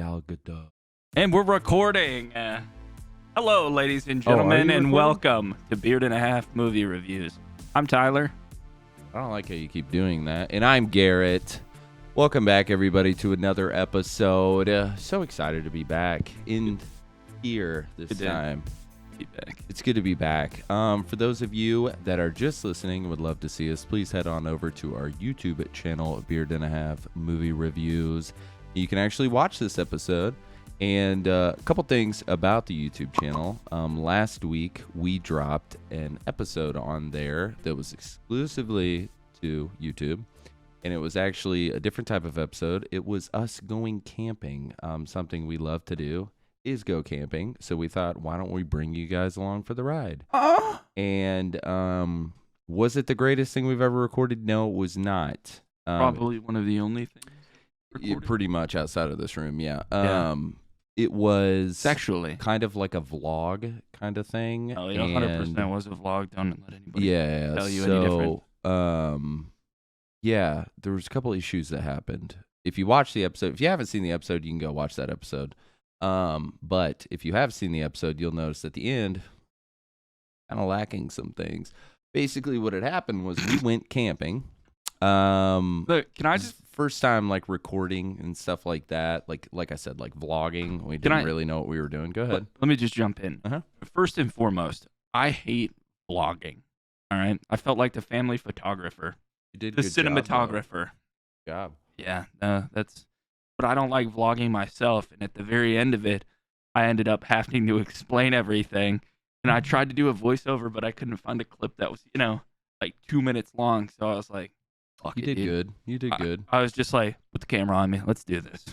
Gal Gadot. And we're recording. Hello, ladies and gentlemen, and welcome to Beard and a Half Movie Reviews. I'm Tyler. I don't like how you keep doing that. And I'm Garrett. Welcome back, everybody, to another episode. So excited to be back in here this time. Be back. It's good to be back. For those of you that are just listening and would love to see us, please head on over to our YouTube channel, Beard and a Half Movie Reviews. You can actually watch this episode. And a couple things about the YouTube channel. Last week, we dropped an episode on there that was exclusively to YouTube. And it was actually a different type of episode. It was us going camping. Something we love to do is go camping. So we thought, why don't we bring you guys along for the ride? And was it the greatest thing we've ever recorded? No, it was not. Probably one of the only things recorded. Pretty much outside of this room, yeah. It was Sexually. kind of like a vlog kind of thing. Oh, yeah, 100% was a vlog. Don't let anybody tell you any different. Yeah, there was a couple issues that happened. If you watch the episode, if you haven't seen the episode, you can go watch that episode. But if you have seen the episode, you'll notice at the end, kind of lacking some things. Basically, what had happened was we went camping. Look, can I just... First time like recording and stuff like that, like I said, like vlogging. We didn't really know what we were doing. Go ahead. Let me just jump in. First and foremost, I hate vlogging. All right, I felt like the family photographer, You did the good cinematographer. Job. Yeah, that's. But I don't like vlogging myself. And at the very end of it, I ended up having to explain everything. And I tried to do a voiceover, but I couldn't find a clip that was, like 2 minutes long. So I was like, fuck You it, did dude. good. You did good. I was just like, put the camera on me. Let's do this.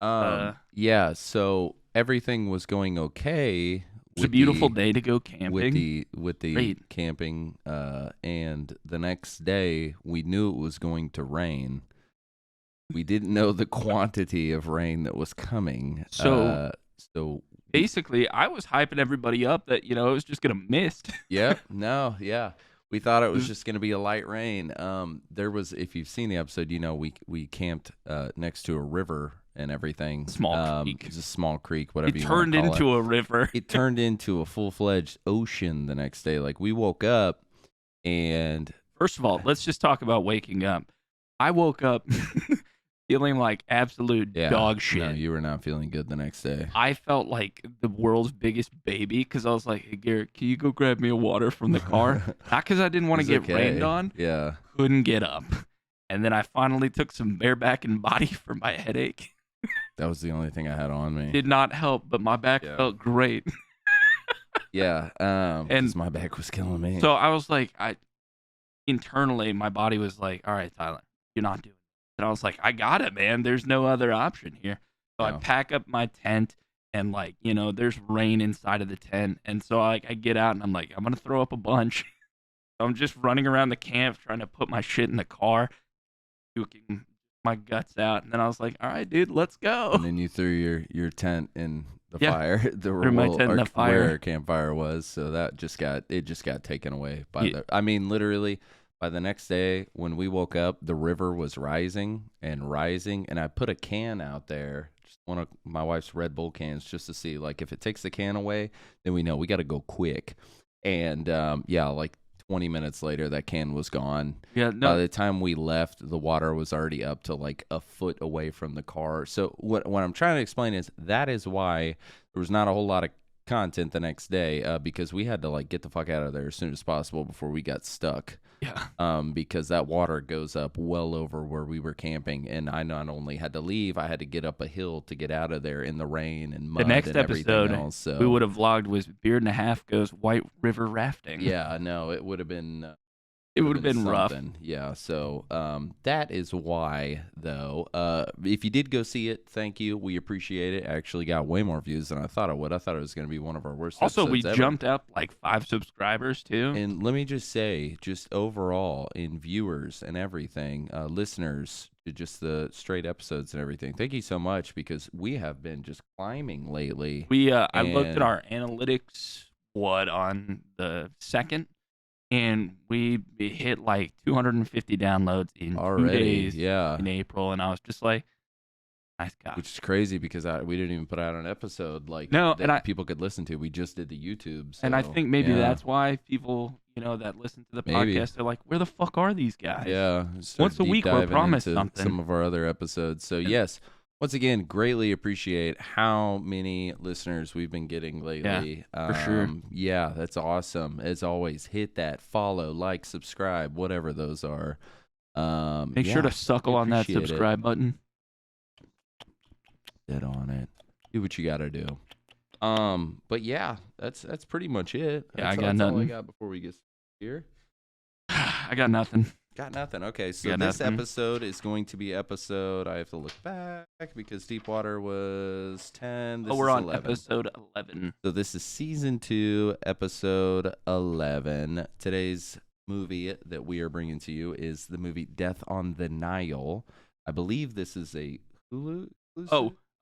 Yeah. So everything was going okay. It was a beautiful day to go camping. With the Great. camping, and the next day we knew it was going to rain. We didn't know the quantity of rain that was coming. So So basically, I was hyping everybody up that, it was just going to mist. yeah, we thought it was just going to be a light rain. There was, if you've seen the episode, we camped next to a river and everything. Small creek. It's a small creek, whatever It you want turned to call into a river. It turned into a full-fledged ocean the next day. Like, we woke up and... First of all, let's just talk about waking up. I woke up feeling like absolute dog shit. No, you were not feeling good the next day. I felt like the world's biggest baby because I was like, hey, Garrett, can you go grab me a water from the car? Not because I didn't want to get rained on. Yeah. Couldn't get up. And then I finally took some bareback and body for my headache. That was the only thing I had on me. Did not help, but my back felt great. Yeah. And because my back was killing me. So I was like, internally, my body was like, all right, Tyler, you're not doing it. And I was like, I got it, man. There's no other option here. So I pack up my tent and there's rain inside of the tent. And so I get out and I'm like, I'm going to throw up a bunch. So I'm just running around the camp trying to put my shit in the car, puking my guts out. And then I was like, all right, dude, let's go. And then you threw your tent in the fire. Threw my tent in the fire. Where our campfire was. So that just got taken away by literally. By the next day, when we woke up, the river was rising, and I put a can out there, just one of my wife's Red Bull cans, just to see, like, if it takes the can away, then we know we got to go quick. And, like 20 minutes later, that can was gone. Yeah, no. By the time we left, the water was already up to, like, a foot away from the car. So what I'm trying to explain is that is why there was not a whole lot of content the next day, because we had to, like, get the fuck out of there as soon as possible before we got stuck. Yeah. Because that water goes up well over where we were camping, and I not only had to leave, I had to get up a hill to get out of there in the rain and mud. The next and everything episode else, so. we would have vlogged was Beard and a Half goes White River rafting. Yeah, no, it would have been. It would have been rough. Yeah, so that is why, though. If you did go see it, thank you. We appreciate it. Actually got way more views than I thought it would. I thought it was going to be one of our worst also, we episodes jumped up like 5 subscribers, too. And let me just say, just overall, in viewers and everything, listeners to just the straight episodes and everything, thank you so much, because we have been just climbing lately. I looked at our analytics, on the 2nd? And we hit like 250 downloads in 2 days in April. And I was just like, Nice guy. which is crazy because we didn't even put out an episode like No, that and people could listen to. We just did the YouTube. So, and I think maybe yeah, that's why people, that listen to the maybe. podcast, they're like, where the fuck are these guys? Yeah. Once a week, we're promised something. Some of our other episodes. So, yes, once again, greatly appreciate how many listeners we've been getting lately. For sure. Yeah, that's awesome. As always, hit that follow, like, subscribe, whatever those are. Make sure to suckle on that subscribe button. Get on it. Do what you got to do. But yeah, that's pretty much it. Yeah, That's nothing. all I got before we get here. I got nothing. Got nothing. Okay, so this episode is going to be episode. I have to look back because Deepwater was 10. This we're is on 11. episode 11. So this is season 2, episode 11. Today's movie that we are bringing to you is the movie Death on the Nile. I believe this is a Hulu.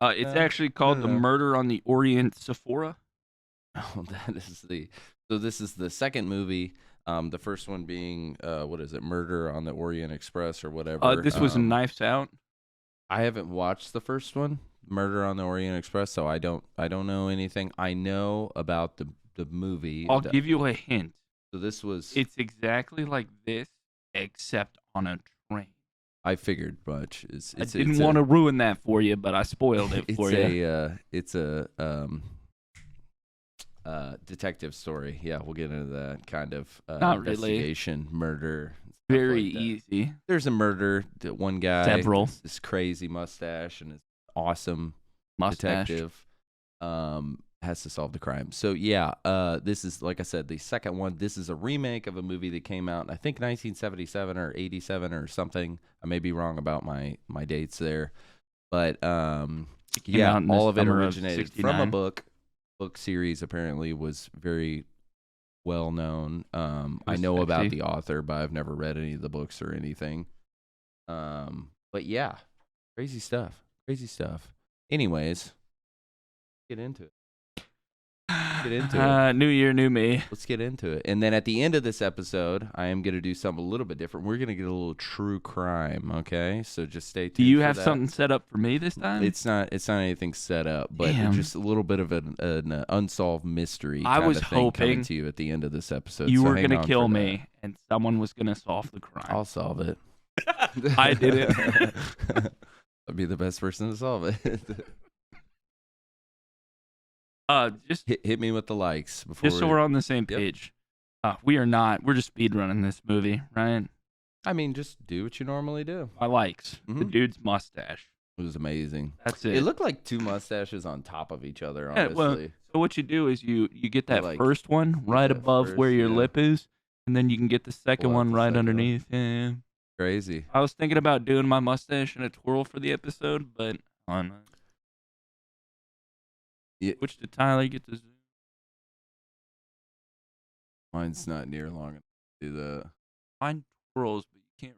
It's actually called The Murder on the Orient Sephora. Oh, this is the second movie. The first one being what is it? Murder on the Orient Express or whatever. This was Knives Out. I haven't watched the first one, Murder on the Orient Express, so I don't know anything. I know about the movie. I'll give you a hint. So this was. It's exactly like this, except on a train. I figured much. I didn't want to ruin that for you, but I spoiled it for you. It's a detective story. Yeah, we'll get into that kind of Not investigation, really. Murder. Very easy. There's a murder. One guy, several, this crazy mustache and his awesome detective, has to solve the crime. So yeah, this is, like I said, the second one. This is a remake of a movie that came out in, I think, 1977 or 87 or something. I may be wrong about my dates there, but yeah, all of it originated from a book series. Apparently was very well known. I know about the author, but I've never read any of the books or anything. But yeah, crazy stuff. Anyways, get into it. New year, new me. Let's get into it. And then at the end of this episode, I am going to do something a little bit different. We're going to get a little true crime, okay? So just stay tuned. Do you have something set up for me this time? It's not anything set up, but just a little bit of an unsolved mystery. I was hoping coming to you at the end of this episode. You were going to kill me, and someone was going to solve the crime. I'll solve it. I did it. I'll be the best person to solve it. Just hit me with the likes before. Just so we're on the same page. We are not. We're just speed running this movie, right? I mean, just do what you normally do. My likes. Mm-hmm. The dude's mustache. It was amazing. That's it. It looked like two mustaches on top of each other, honestly. Yeah, well, so what you do is you get that first one right above where your lip is, and then you can get the second one right underneath. Yeah. Crazy. I was thinking about doing my mustache in a twirl for the episode, but on. Which did Tyler get to zoom? Mine's not near long enough to do that. Mine twirls, but you can't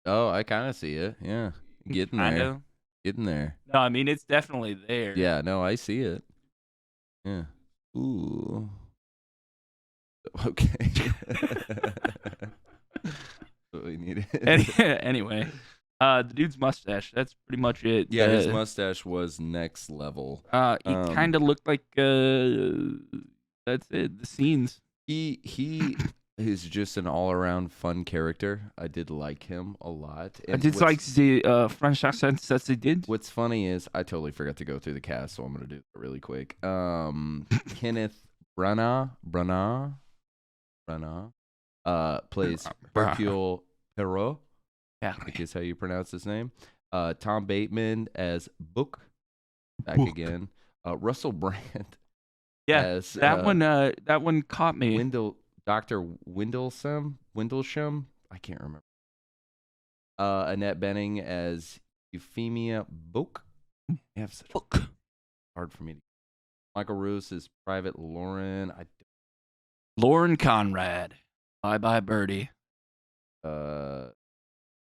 really. Oh, I kind of see it. Yeah. Getting there. Getting there. No, I mean, it's definitely there. Yeah, no, I see it. Yeah. Ooh. Okay. What we needed. Anyway. The dude's mustache, that's pretty much it. Yeah, his mustache was next level. He kind of looked like, that's it, the scenes. He is just an all-around fun character. I did like him a lot. And I did like the French accents that they did. What's funny is, I totally forgot to go through the cast, so I'm going to do it really quick. Kenneth Branagh plays Hercule Poirot. Yeah, I think is how you pronounce his name. Tom Bateman as Book. Back again. Russell Brand. Yeah, that one caught me. Dr. Windlesham. I can't remember. Annette Bening as Euphemia Book. Book. Hard for me to. Michael Roos is Private Lauren. Lauren Conrad. Bye bye Birdie.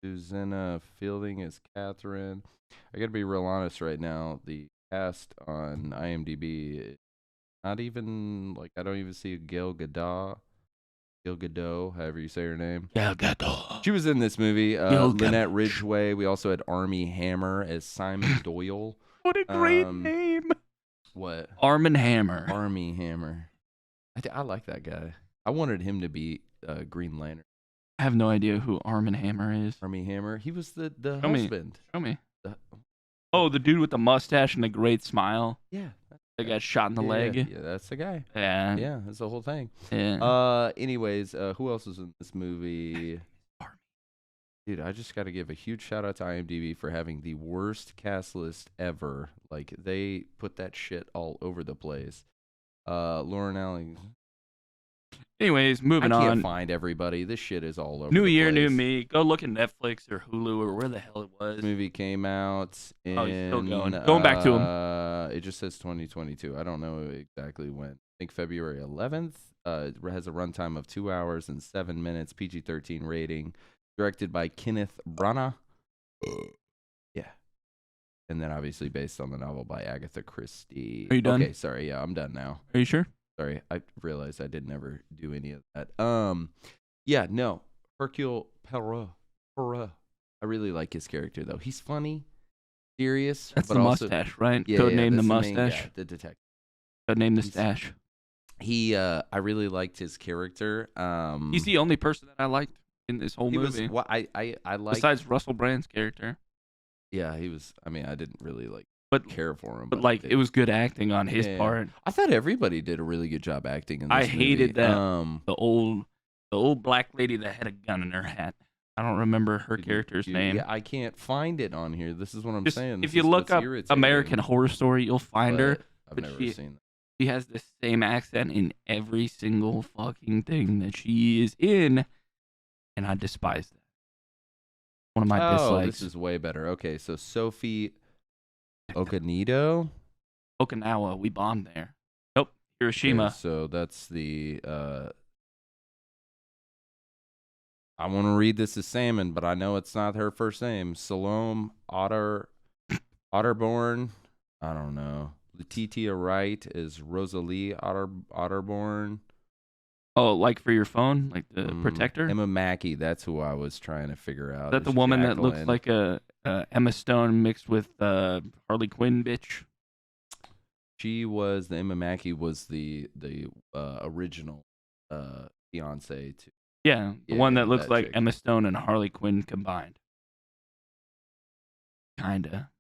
Susanna Fielding is Catherine. I gotta be real honest right now. The cast on IMDb, not even like I don't even see Gail Gadot. Gal Gadot, however you say her name. Gal Gadot. She was in this movie. Gal Lynette Gadot. Ridgway. We also had Armie Hammer as Simon Doyle. What a great name. What? Arm and Hammer. Armie Hammer. I like that guy. I wanted him to be Green Lantern. I have no idea who Arm and Hammer is. Armie Hammer. He was the Show me. husband. Show me. Oh, the dude with the mustache and the great smile. Yeah. That got shot in the leg. Yeah, that's the guy. Yeah. Yeah, that's the whole thing. Yeah. Anyways, who else was in this movie? Dude, I just got to give a huge shout out to IMDb for having the worst cast list ever. Like, they put that shit all over the place. Lauren Allen. Anyways, moving on. I can't find everybody. This shit is all over New the year, place. new me. Go look at Netflix or Hulu or where the hell it was. This movie came out in... Oh, he's still going. Going back to him. It just says 2022. I don't know exactly when. I think February 11th. It has a runtime of 2 hours and 7 minutes. PG-13 rating. Directed by Kenneth Branagh. Yeah. And then obviously based on the novel by Agatha Christie. Are you done? Okay, sorry. Yeah, I'm done now. Are you sure? Sorry, I realized I did never do any of that. Yeah, no. Hercule Poirot. I really like his character, though. He's funny, serious. That's but the also, mustache, right? Yeah, Codename the that's main mustache. guy, the detective. Codename the stash. I really liked his character. He's the only person that I liked in this whole movie. I like. Besides Russell Brand's character. Yeah, he was. I mean, I didn't really care for him. But like, it was good acting on his part. I thought everybody did a really good job acting in this I movie. hated that the old black lady that had a gun in her hat. I don't remember her character's name. Yeah, I can't find it on here. This is what I'm saying. If you look up American Horror Story, you'll find her. I've never seen that. She has the same accent in every single fucking thing that she is in, and I despise that. One of my dislikes. This is way better. Okay, so Sophie Okanido. Okinawa, we bombed there. Nope, Hiroshima. Okay, so that's the. I want to read this as Salmon, but I know it's not her first name. Salome Otterborn. I don't know. Letitia Wright is Rosalie Otterborn. Oh, like for your phone, like the protector. Emma Mackey. That's who I was trying to figure out. Is that the woman that looks like a Emma Stone mixed with Harley Quinn bitch? She was the Emma Mackey was the original fiance to. Yeah, the one that looks like chick. Emma Stone and Harley Quinn combined. Kinda.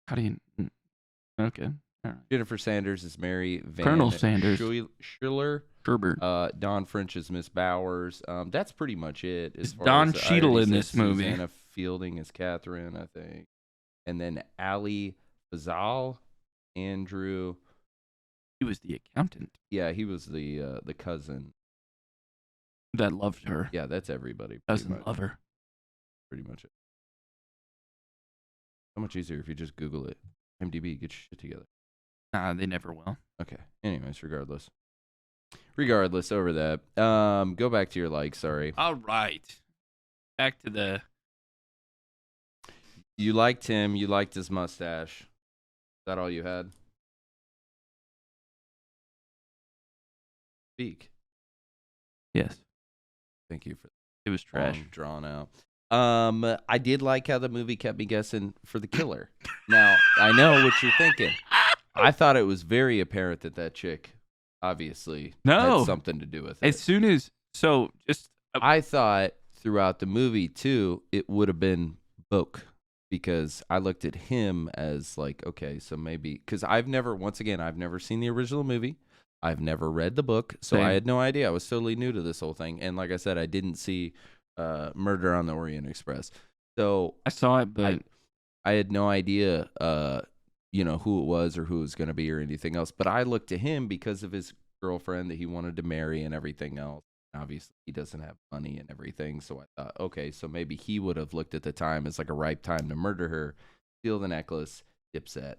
How do you? Okay. All right. Jennifer Sanders is Mary Van Colonel Sanders. Schiller. Sherbert. Don French is Miss Bowers. That's pretty much it. Is Don Cheadle in this movie? Susanna Fielding is Catherine, I think. And then Ali Fazal, Andrew. He was the accountant. Yeah, he was the cousin. That loved her. Yeah, that's everybody. Doesn't love her. Pretty much it. So much easier if you just Google it. IMDb, get your shit together. Nah, they never will. Okay. Anyways, regardless, over that. Go back to your likes. Sorry. All right. Back to the. You liked him. You liked his mustache. Is that all you had? Speak. Yes. Thank you for. It was trash. Drawn out. I did like how the movie kept me guessing for the killer. Now, I know what you're thinking. I thought it was very apparent that chick obviously had something to do with it. As soon as, I thought throughout the movie too, it would have been Boke, because I looked at him as like, okay, so maybe, because I've never seen the original movie. I've never read the book, so I had no idea. I was totally new to this whole thing. And like I said, I didn't see Murder on the Orient Express. So I saw it, but I had no idea, who it was or who it was going to be or anything else. But I looked to him because of his girlfriend that he wanted to marry and everything else. Obviously, he doesn't have money and everything. So I thought, okay, so maybe he would have looked at the time as like a ripe time to murder her, steal the necklace, dipset.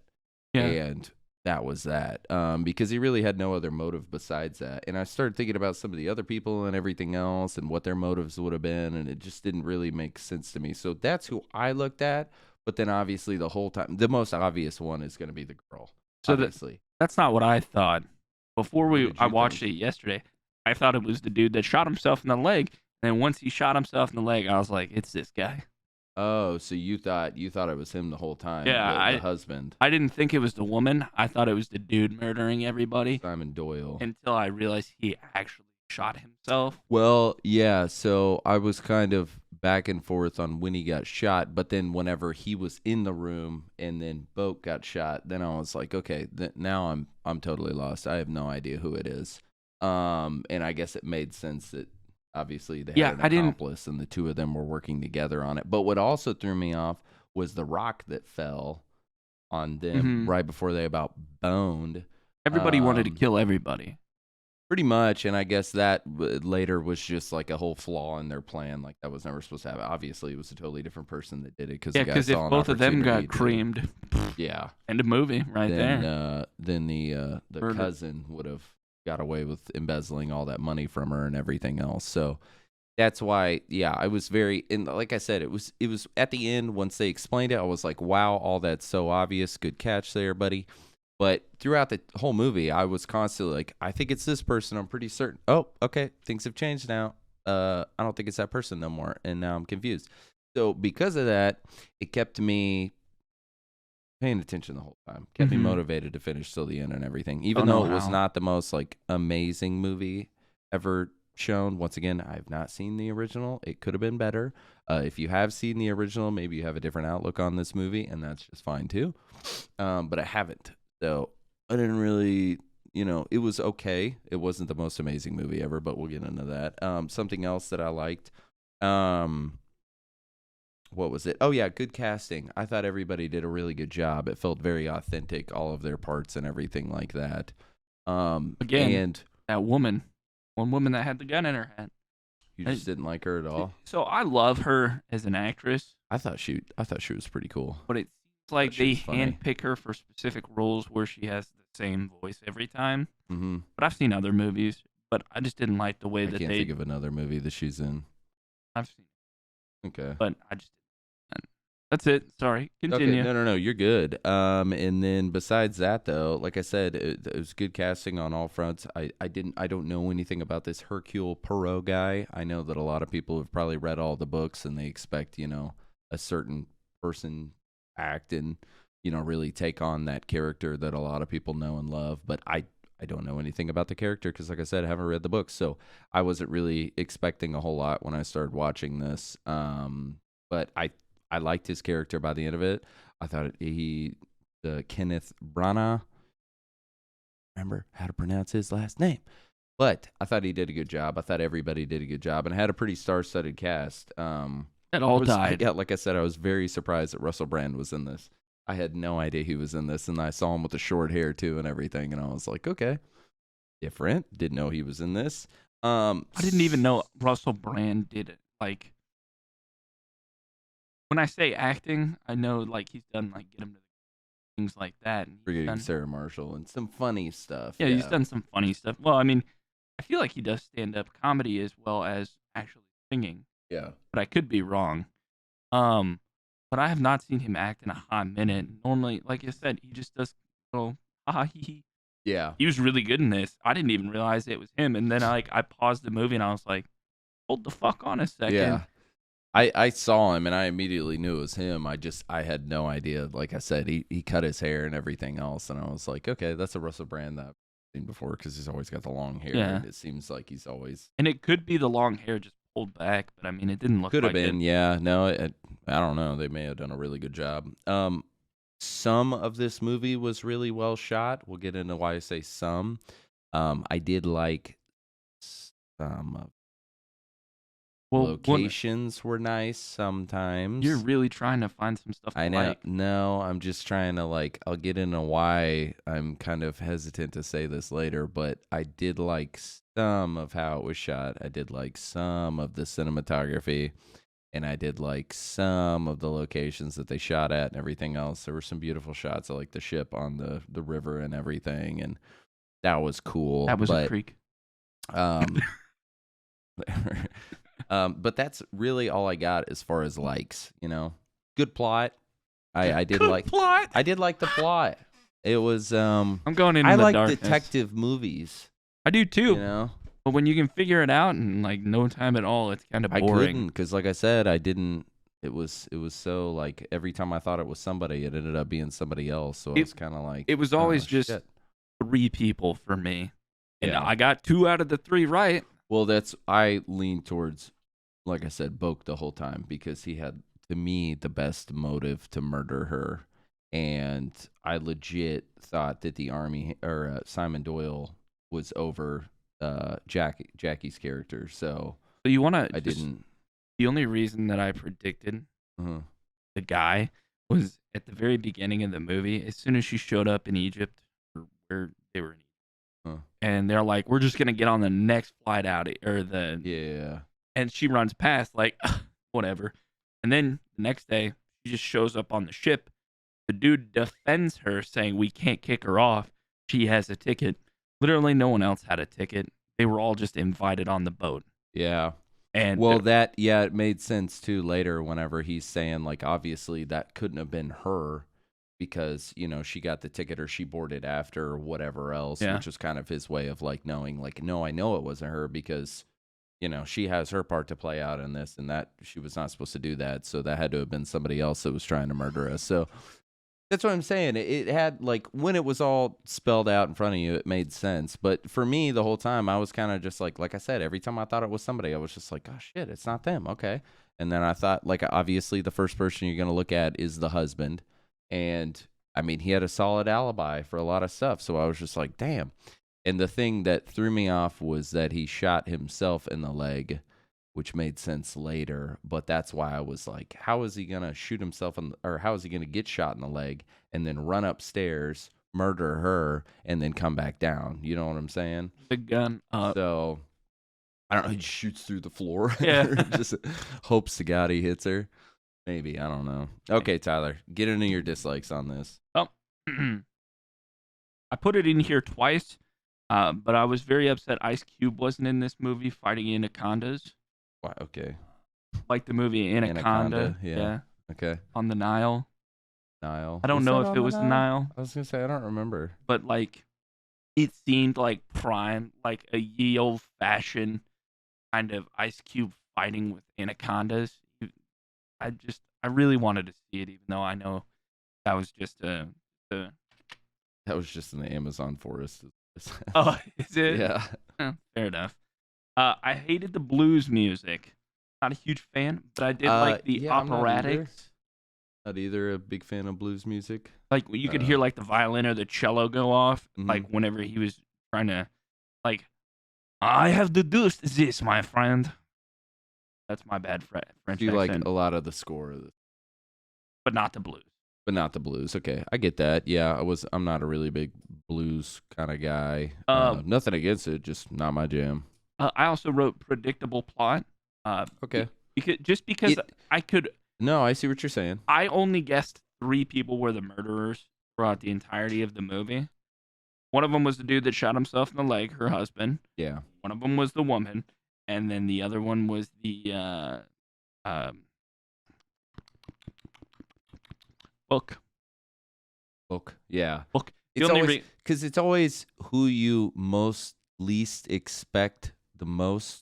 Yeah. And that was that, because he really had no other motive besides that. And I started thinking about some of the other people and everything else and what their motives would have been, and it just didn't really make sense to me. So that's who I looked at. But then obviously the whole time, the most obvious one is going to be the girl. So obviously. that's not what I thought. before What did I you watched think? it yesterday, I thought it was the dude that shot himself in the leg. And then once he shot himself in the leg, I was like, it's this guy. Oh, so you thought it was him the whole time, Yeah, the husband, I didn't think it was the woman. I thought it was the dude murdering everybody Simon Doyle. until I realized he actually shot himself. Well, yeah, so I was kind of back and forth on when he got shot, but then whenever he was in the room and then Boat got shot, then I was like, okay, now I'm totally lost. I have no idea who it is. And I guess it made sense that obviously they Yeah, had an I didn't. accomplice and the two of them were working together on it. But what also threw me off was the rock that fell on them Mhm. right before they about boned. Everybody wanted to Um, kill everybody. Pretty much, and I guess that later was just like a whole flaw in their plan. Like that was never supposed to happen. Obviously, it was a totally different person that did it because Yeah, the guy because if saw an both of them opportunity got to, creamed, yeah. end of movie right Then there. the Murder. cousin would have got away with embezzling all that money from her and everything else. So that's why, yeah, I was very, and like I said, it was at the end once they explained it, I was like, wow, all that's so obvious. Good catch there, buddy. But throughout the whole movie, I was constantly like, I think it's this person. I'm pretty certain. Oh, okay. Things have changed now. I don't think it's that person no more. And now I'm confused. So because of that, it kept me paying attention the whole time. Kept me motivated to finish till the end and everything. Even Don't know though it was how. not the most like amazing movie ever shown. Once again, I have not seen the original. It could have been better. If you have seen the original, maybe you have a different outlook on this movie, and that's just fine too. But I haven't. So I didn't really, it was okay. It wasn't the most amazing movie ever, but we'll get into that. Something else that I liked. What was it? Oh yeah, good casting. I thought everybody did a really good job. It felt very authentic, all of their parts and everything like that. Again, And that woman, one woman that had the gun in her hand. you just didn't like her at all. So I love her as an actress, I thought she was pretty cool. but it seems like she they was funny. handpick her for specific roles where she has the same voice every time. Mm-hmm. But I've seen other movies, but I just didn't like the way I that can't think of another movie that she's in. I've seen it, Okay. but I just didn't. That's it. Sorry. Okay, Continue. no, you're good. And then besides that, though, like I said, it was good casting on all fronts. I don't know anything about this Hercule Poirot guy. I know that a lot of people have probably read all the books and they expect, a certain person act and, really take on that character that a lot of people know and love. But I don't know anything about the character because, like I said, I haven't read the books, so I wasn't really expecting a whole lot when I started watching this. But I liked his character by the end of it. I thought Kenneth Branagh, remember how to pronounce his last name, but I thought he did a good job. I thought everybody did a good job and had a pretty star-studded cast. It all died. Yeah, like I said, I was very surprised that Russell Brand was in this. I had no idea he was in this, and I saw him with the short hair too and everything, and I was like, okay, different. Didn't know he was in this. I didn't even know Russell Brand did it. Like, when I say acting, I know like he's done like Get Him to the things like that. And Forgetting Sarah Marshall and some funny stuff. Yeah, he's done some funny stuff. Well, I mean, I feel like he does stand-up comedy as well as actually singing. Yeah. But I could be wrong. But I have not seen him act in a hot minute. Normally, like I said, he just does little ha ha he. Yeah. He was really good in this. I didn't even realize it was him. And then I paused the movie and I was like, hold the fuck on a second. Yeah. I saw him and I immediately knew it was him. I had no idea. Like I said, he cut his hair and everything else, and I was like, okay, that's a Russell Brand that I've seen before because he's always got the long hair. Yeah. And it seems like he's always And it could be the long hair just pulled back, but I mean, it didn't look could have like been. it. Yeah, no, I don't know. They may have done a really good job. Some of this movie was really well shot. We'll get into why I say some. I did like some locations were nice sometimes. You're really trying to find some stuff to I know. like. No, I'm just trying to I'll get into why I'm kind of hesitant to say this later, but I did like some of how it was shot. I did like some of the cinematography, and I did like some of the locations that they shot at and everything else. There were some beautiful shots of like the ship on the river and everything, and that was cool. That was a creek. But that's really all I got as far as likes, Good plot. I did Good like plot. I did like the plot. It was I'm going into I the like darkness. detective movies, I do too. you know. But when you can figure it out in like no time at all, it's kind of I boring. couldn't cuz like I said, I didn't it was so like every time I thought it was somebody, it ended up being somebody else. So I was kind of like It was always oh, just shit. 3 people for me. And Yeah. I got 2 out of the 3 right. Well, I lean towards, like I said, Boke the whole time because he had, to me, the best motive to murder her, and I legit thought that the army or Simon Doyle was over Jackie's character. So you want to I didn't. The only reason that I predicted Uh-huh. the guy was at the very beginning of the movie. As soon as she showed up in Egypt, or where they were in Egypt, and they're like, "We're just gonna get on the next flight out," Yeah. and she runs past like, whatever. And then the next day, she just shows up on the ship. The dude defends her, saying, "We can't kick her off. She has a ticket." Literally, no one else had a ticket. They were all just invited on the boat. Yeah. And well, it made sense too later whenever he's saying like obviously that couldn't have been her because she got the ticket or she boarded after or whatever else, which was kind of his way of like knowing like no, I know it wasn't her because she has her part to play out in this and that she was not supposed to do that, so that had to have been somebody else that was trying to murder us. So that's what I'm saying. It had like when it was all spelled out in front of you, it made sense. But for me, the whole time, I was kind of just like I said, every time I thought it was somebody, I was just like, oh shit, it's not them. Okay. And then I thought, like, obviously, the first person you're going to look at is the husband. And I mean, he had a solid alibi for a lot of stuff. So I was just like, damn. And the thing that threw me off was that he shot himself in the leg, which made sense later, but that's why I was like, how is he going to shoot himself or how is he going to get shot in the leg and then run upstairs, murder her, and then come back down? You know what I'm saying? The gun up. So, I don't know, he shoots through the floor. Yeah. Just hopes to God he hits her. Maybe, I don't know. Okay, Tyler, get into your dislikes on this. Oh, I put it in here twice, but I was very upset Ice Cube wasn't in this movie fighting anacondas. Why? Okay. Like the movie Anaconda. Yeah. Okay. On the Nile. Nile. I don't know if it was the Nile. I was going to say, I don't remember. But like, it seemed like prime, like a ye old fashioned kind of Ice Cube fighting with anacondas. I really wanted to see it, even though I know that was just that was just in the Amazon forest. Oh, is it? Yeah. Fair enough. I hated the blues music. Not a huge fan, but I did like the operatics. Not either a big fan of blues music. Like you could hear like the violin or the cello go off, like whenever he was trying to, like, I have deduced this, my friend. That's my bad French accent. You like a lot of the score, but not the blues. But not the blues. Okay, I get that. Yeah, I'm not a really big blues kind of guy. Nothing against it, just not my jam. I also wrote predictable plot. Okay. Because I could. No, I see what you're saying. I only guessed 3 people were the murderers throughout the entirety of the movie. One of them was the dude that shot himself in the leg, her husband. Yeah. One of them was the woman, and then the other one was the book. Yeah. Book. It's always because it's always who you least expect the most.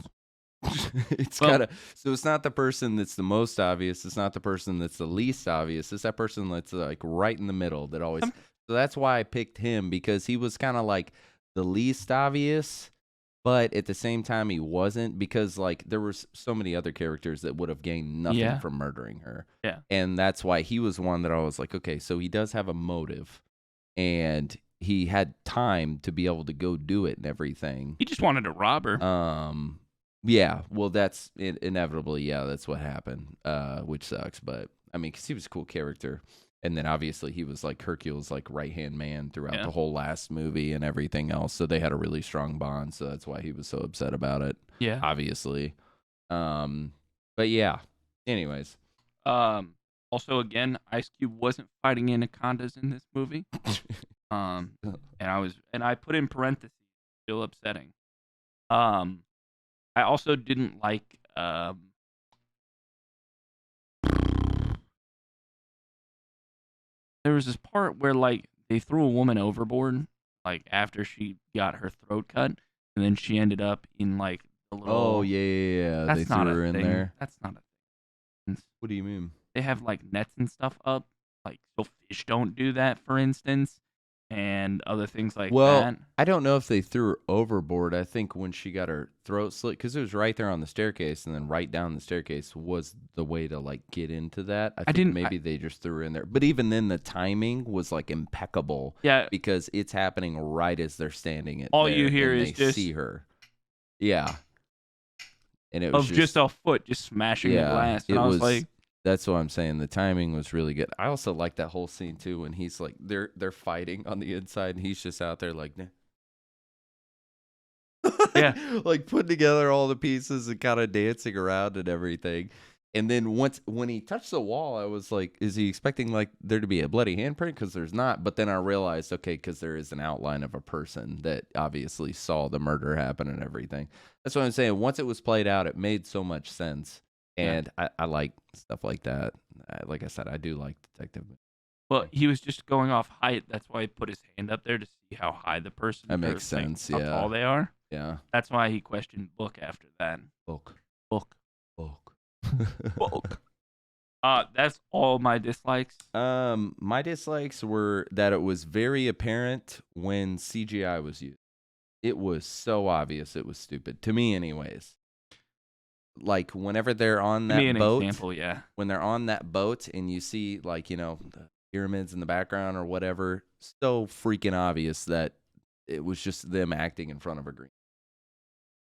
It's so it's not the person that's the most obvious. It's not the person that's the least obvious. It's that person that's like right in the middle that always. So that's why I picked him, because he was kind of like the least obvious, but at the same time he wasn't, because like there were so many other characters that would have gained nothing from murdering her. Yeah. And that's why he was one that I was like, okay, so he does have a motive, and he had time to be able to go do it and everything. He just wanted to rob her. Yeah, well, that's inevitably, yeah, that's what happened, which sucks. But I mean, because he was a cool character, and then obviously he was like Hercules' like right hand man throughout the whole last movie and everything else. So they had a really strong bond. So that's why he was so upset about it. Yeah, obviously. But yeah. Anyways. Also, again, Ice Cube wasn't fighting anacondas in this movie. And I put in parentheses, still upsetting. I also didn't like there was this part where like they threw a woman overboard, like after she got her throat cut, and then she ended up in like the little. Oh yeah. That's They not threw a her in thing. there. That's not a thing. What do you mean? They have like nets and stuff up, like so fish don't do that, for instance, and other things like Well, that. I don't know if they threw her overboard. I think when she got her throat slit, because it was right there on the staircase, and then right down the staircase was the way to like get into that. I think maybe they just threw her in there. But even then, the timing was like impeccable. Yeah, because it's happening right as they're standing it. All you hear is they just see her. Yeah, and it was just a foot just smashing the glass, and I was like. That's what I'm saying. The timing was really good. I also like that whole scene too when he's like they're fighting on the inside and he's just out there like yeah, like putting together all the pieces and kind of dancing around and everything. And then when he touched the wall, I was like, is he expecting like there to be a bloody handprint? Because there's not. But then I realized, okay, because there is an outline of a person that obviously saw the murder happen and everything. That's what I'm saying. Once it was played out, it made so much sense. And I like stuff like that. Like I said, I do like detective. Well, he was just going off height. That's why he put his hand up there to see how high the person. That makes sense. How tall they are. Yeah. That's why he questioned Book after that. Book. That's all my dislikes. My dislikes were that it was very apparent when CGI was used. It was so obvious. It was stupid to me, anyways. Like whenever they're on that boat, when they're on that boat and you see like, the pyramids in the background or whatever, so freaking obvious that it was just them acting in front of a green.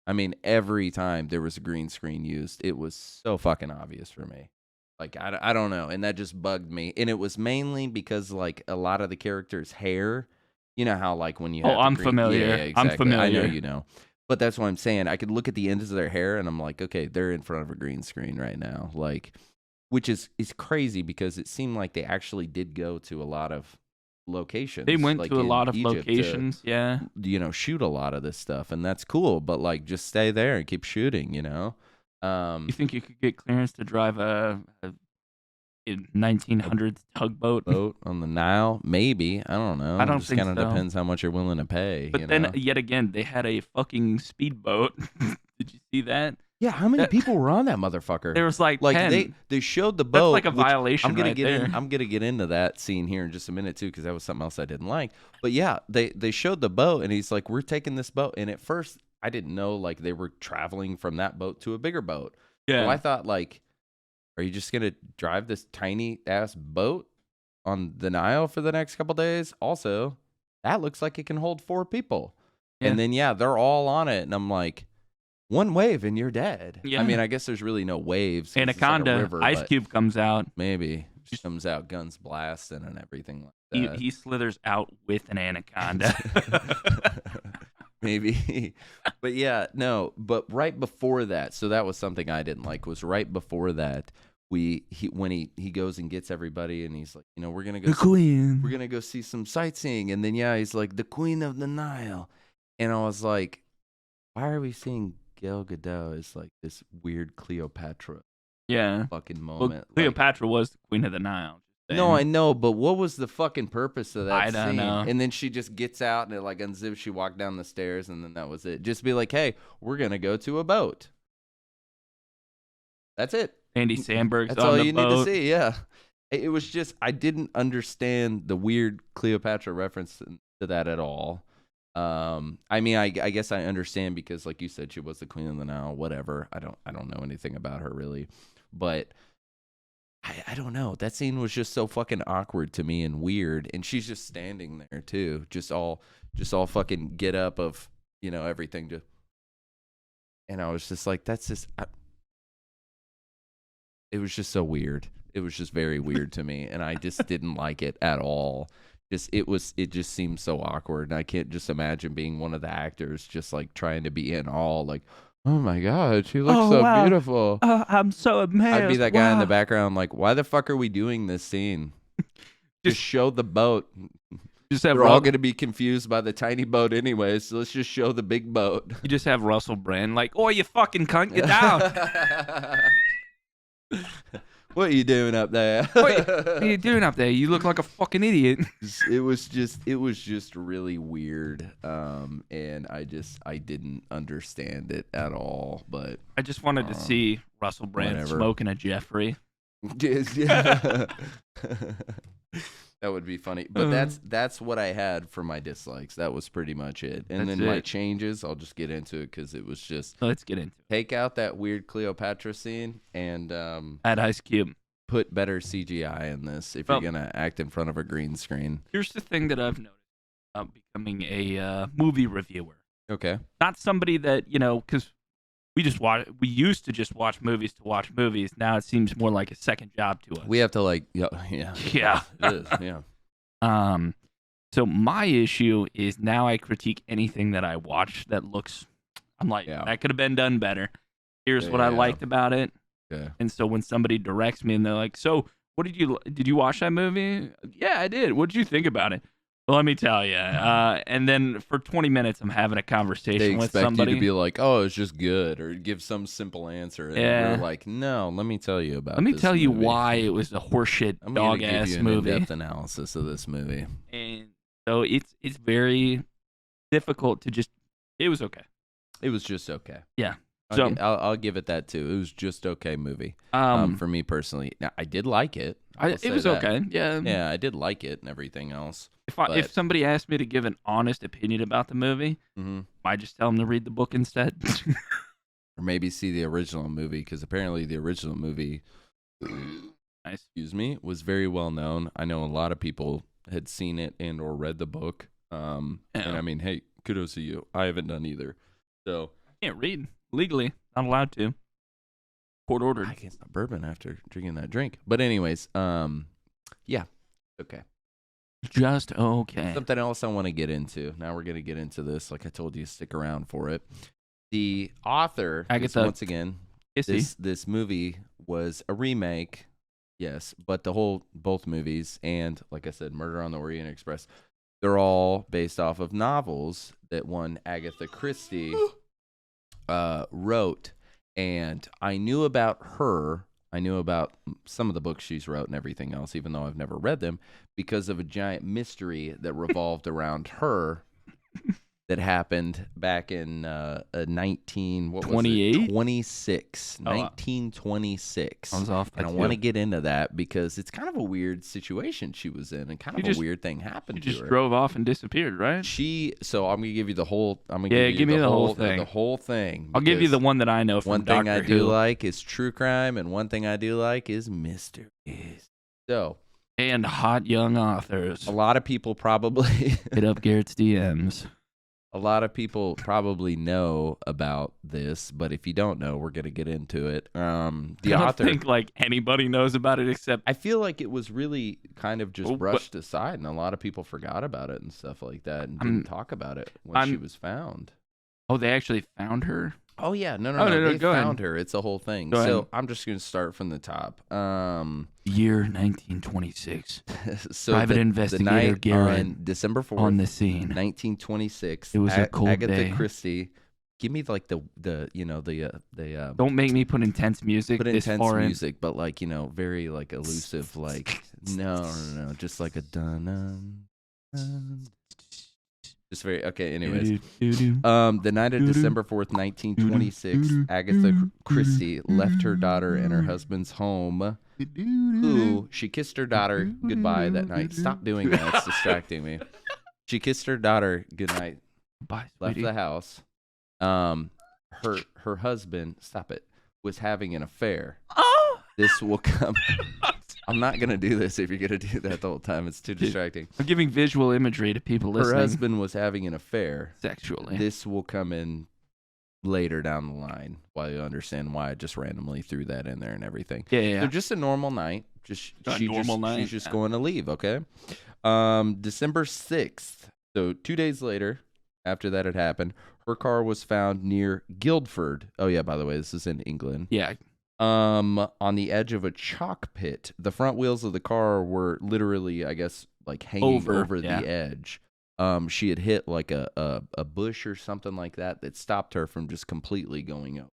I mean, every time there was a green screen used, it was so fucking obvious for me. Like, I don't know. And that just bugged me. And it was mainly because like a lot of the characters' hair, you know how like when you have I'm familiar. Yeah, exactly. I'm familiar. I know you know. But that's what I'm saying. I could look at the ends of their hair and I'm like, okay, they're in front of a green screen right now. Like, which is crazy because it seemed like they actually did go to a lot of locations. They went like to a lot of Egypt locations, to, shoot a lot of this stuff. And that's cool. But like, just stay there and keep shooting, You think you could get clearance to drive a 1900s tugboat on the Nile? Maybe. I don't know. I don't just think kind of so. depends how much you're willing to pay. But then yet again, they had a fucking speedboat. Did you see that? Yeah, how many people were on that motherfucker? There was like 10. They showed the boat. That's like a violation. I'm gonna there. I'm gonna get into that scene here in just a minute too, because that was something else I didn't like. But yeah, they showed the boat, and he's like, "We're taking this boat." And at first, I didn't know like they were traveling from that boat to a bigger boat. Yeah. So I thought like, are you just gonna drive this tiny ass boat on the Nile for the next couple days? Also, that looks like it can hold 4 people. Yeah. And then they're all on it, and I'm like, one wave and you're dead. Yeah. I mean, I guess there's really no waves. Anaconda, like a river, Ice Cube comes out. Maybe just comes out, guns blasting and everything like that. He slithers out with an anaconda. Maybe. But yeah, no. But right before that, so that was something I didn't like, was right before that, when he goes and gets everybody and he's like, we're going to go. The Queen. We're going to go see some sightseeing. And then, he's like, the Queen of the Nile. And I was like, why are we seeing Gal Gadot as like this weird Cleopatra fucking moment? Well, Cleopatra was the Queen of the Nile. No, I know, but what was the fucking purpose of that scene? I don't know. And then she just gets out and it like unzips, she walked down the stairs and then that was it. Just be like, hey, we're going to go to a boat. That's it. Andy Samberg's That's on all the you boat. need to see, yeah. It was just, I didn't understand the weird Cleopatra reference to that at all. I mean, I guess I understand because, like you said, she was the Queen of the Nile. Whatever. I don't know anything about her really, but I don't know. That scene was just so fucking awkward to me and weird. And she's just standing there too, just all fucking get up of everything to. And I was just like, that's just. It was just so weird. It was just very weird to me, and I just didn't like it at all. It just seemed so awkward, and I can't just imagine being one of the actors just like trying to be in all like, oh my god, she looks so beautiful. I'm so amazed. I'd be that guy in the background like, why the fuck are we doing this scene? Just show the boat. We're all going to be confused by the tiny boat anyway, so let's just show the big boat. You just have Russell Brand like, oh, you fucking cunt, get down. What are you doing up there? What are you doing up there? You look like a fucking idiot. It was just really weird, and I didn't understand it at all. But I just wanted to see Russell Brand whatever. smoking a Jeffrey. Yeah. That would be funny. But that's what I had for my dislikes. That was pretty much it. And then my changes, I'll just get into it because it was just. Let's get into it. Take out that weird Cleopatra scene and Add Ice Cube. Put better CGI in this if you're gonna act in front of a green screen. Here's the thing that I've noticed about becoming a movie reviewer. Okay. Not somebody that, because we used to just watch movies to watch movies. Now it seems more like a second job to us. We have to yeah. It is, yeah. So my issue is now I critique anything that I watch that looks, I'm like, that could have been done better. Here's what I liked about it. Yeah. And so when somebody directs me and they're like, so what did you watch that movie? Yeah, I did. What did you think about it? Well, let me tell you. And then for 20 minutes, I'm having a conversation with somebody. They expect you to be like, oh, it's just good, or give some simple answer. And you're like, no, let me tell you about Let me this tell you movie. why it was a horseshit, dog-ass movie. I'm going to give you an in-depth analysis of this movie. And so it's very difficult to just, it was okay. It was just okay. Yeah. So I'll give it that too. It was just okay movie. For me personally, now I did like it. It was okay. Yeah. Yeah, I did like it and everything else. If somebody asked me to give an honest opinion about the movie, I just tell them to read the book instead. Or maybe see the original movie, because apparently the original movie, was very well known. I know a lot of people had seen it and or read the book. And I mean, hey, kudos to you. I haven't done either. So I can't read. Legally, not allowed to. Court ordered. I can't stop bourbon after drinking that drink. But anyways, yeah, okay. Just okay. Something else I want to get into. Now we're going to get into this. Like I told you, stick around for it. The author, Agatha, once again, this movie was a remake, yes, but both movies, and like I said, Murder on the Orient Express, they're all based off of novels that one Agatha Christie wrote, and I knew about her. I knew about some of the books she's wrote and everything else, even though I've never read them, because of a giant mystery that revolved around her that happened back in 1926. 1926. I was off. And I want to get into that because it's kind of a weird situation she was in, and kind of a weird thing happened to her. She just drove off and disappeared, right? So I'm gonna give you the whole. Give me the whole thing. The whole thing. I'll give you the one that I know from one thing Doctor I do Who. like is true crime, and one thing I do like is mysteries. So. And hot young authors. A lot of people probably hit up Garrett's DMs. A lot of people probably know about this, but if you don't know, we're going to get into it. I don't think like anybody knows about it except... I feel like it was really kind of just brushed aside, and a lot of people forgot about it and stuff like that and didn't talk about it when she was found. Oh, they actually found her? Oh, yeah. No. They found her. It's a whole thing. So I'm just going to start from the top. Year 1926. So Private investigator Garrett on December 4th, on the scene. 1926. It was a cold Agatha day. Christie. Give me like the Don't make me put intense music. Put intense music, but like very like elusive. Like no, just like a dun. Just very okay. Anyways, the night of December 4th, 1926, Agatha Christie left her daughter in her husband's home. Ooh, she kissed her daughter goodbye that night. Stop doing that; it's distracting me. She kissed her daughter goodnight. Bye, left the house. Her husband, stop it, was having an affair. Oh, this will come. I'm not going to do this if you're going to do that the whole time. It's too distracting. I'm giving visual imagery to people listening. Her husband was having an affair. Sexually. This will come in later down the line while you understand why I just randomly threw that in there and everything. Yeah. So just a normal night. She's just going to leave, okay? December 6th. So 2 days later, after that had happened, her car was found near Guildford. Oh, yeah, by the way, this is in England. Yeah. On the edge of a chalk pit. The front wheels of the car were literally, I guess, like hanging over the edge. She had hit like a bush or something like that stopped her from just completely going up.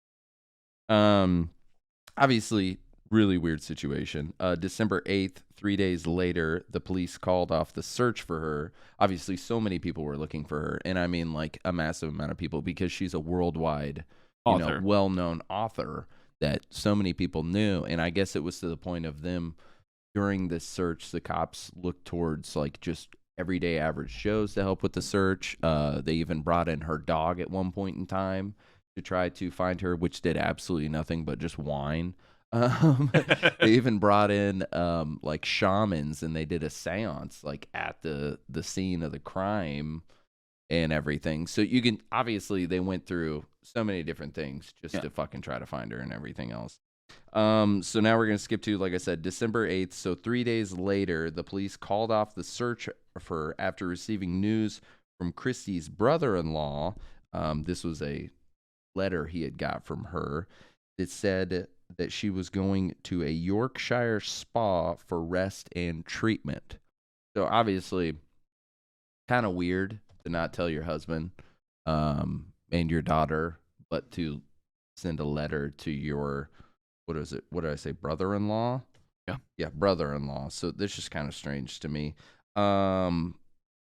Obviously, Really weird situation. December 8th, 3 days later, the police called off the search for her. Obviously, so many people were looking for her. And I mean, like, a massive amount of people because she's a worldwide, Author. well-known author that so many people knew. And I guess it was to the point of them, during this search, the cops looked towards, like, just everyday average Joes to help with the search. They even brought in her dog at one point in time to try to find her, which did absolutely nothing but just whine. They even brought in like shamans, and they did a seance like at the scene of the crime and everything. So you can obviously they went through so many different things just to fucking try to find her and everything else. So now we're gonna skip to, like I said, December 8th. So 3 days later, the police called off the search for her after receiving news from Christie's brother-in-law. This was a letter he had got from her. It said that she was going to a Yorkshire spa for rest and treatment. So obviously, kind of weird to not tell your husband and your daughter, but to send a letter to your, what is it? What did I say? Brother-in-law? Yeah, brother-in-law. So this is kind of strange to me.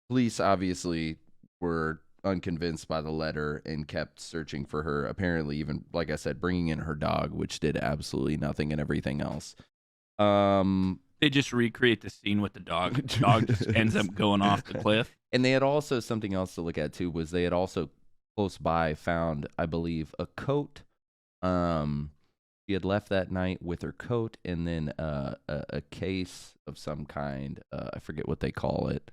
Police obviously were unconvinced by the letter and kept searching for her, apparently even, like I said, bringing in her dog, which did absolutely nothing, and everything else. They just recreate the scene with the dog. The dog just ends up going off the cliff. And they had also, something else to look at too, was they had also close by found, I believe, a coat. She had left that night with her coat, and then a case of some kind. I forget what they call it.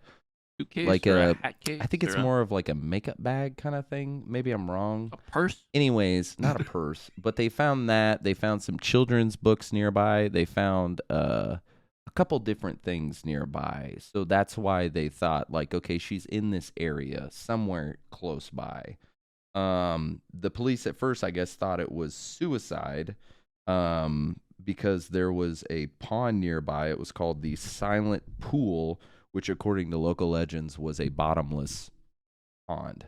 Suitcase, like or a hat case, I think it's more of like a makeup bag kind of thing. Maybe I'm wrong. a purse. Anyways, not a purse, but they found that. They found some children's books nearby. They found a couple different things nearby. So that's why they thought, like, okay, she's in this area somewhere close by. The police at first, I guess, thought it was suicide because there was a pond nearby. It was called the Silent Pool, which according to local legends was a bottomless pond.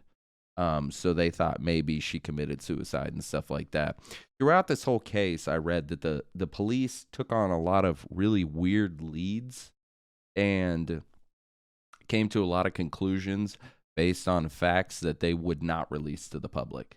So they thought maybe she committed suicide and stuff like that. Throughout this whole case, I read that the police took on a lot of really weird leads and came to a lot of conclusions based on facts that they would not release to the public.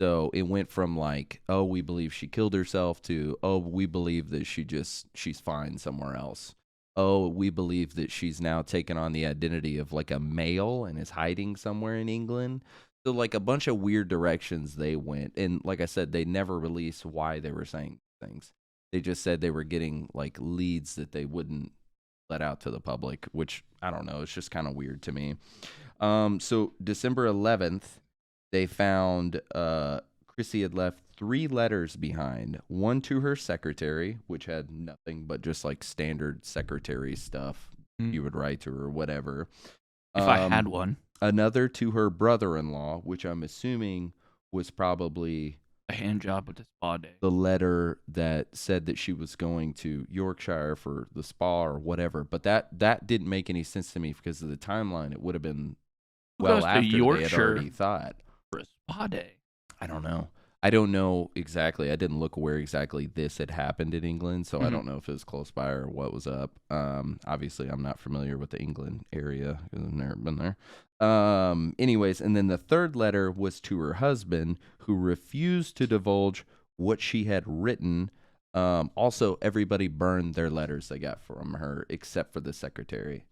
So it went from like, oh, we believe she killed herself, to, oh, we believe that she's fine somewhere else. Oh, we believe that she's now taken on the identity of like a male and is hiding somewhere in England. So like a bunch of weird directions they went. And like I said, they never released why they were saying things. They just said they were getting like leads that they wouldn't let out to the public, which I don't know. It's just kind of weird to me. So December 11th, they found Chrissy had left 3 letters behind. One to her secretary, which had nothing but just like standard secretary stuff you would write to her or whatever. If I had one. Another to her brother-in-law, which I'm assuming was probably a hand job with the spa day. The letter that said that she was going to Yorkshire for the spa or whatever. But that didn't make any sense to me because of the timeline. It would have been well after they had already thought. For a spa day. I don't know. I don't know exactly. I didn't look where exactly this had happened in England, so I don't know if it was close by or what was up. Obviously, I'm not familiar with the England area because I've never been there. Anyways, and then the 3rd letter was to her husband, who refused to divulge what she had written. Also, everybody burned their letters they got from her except for the secretary.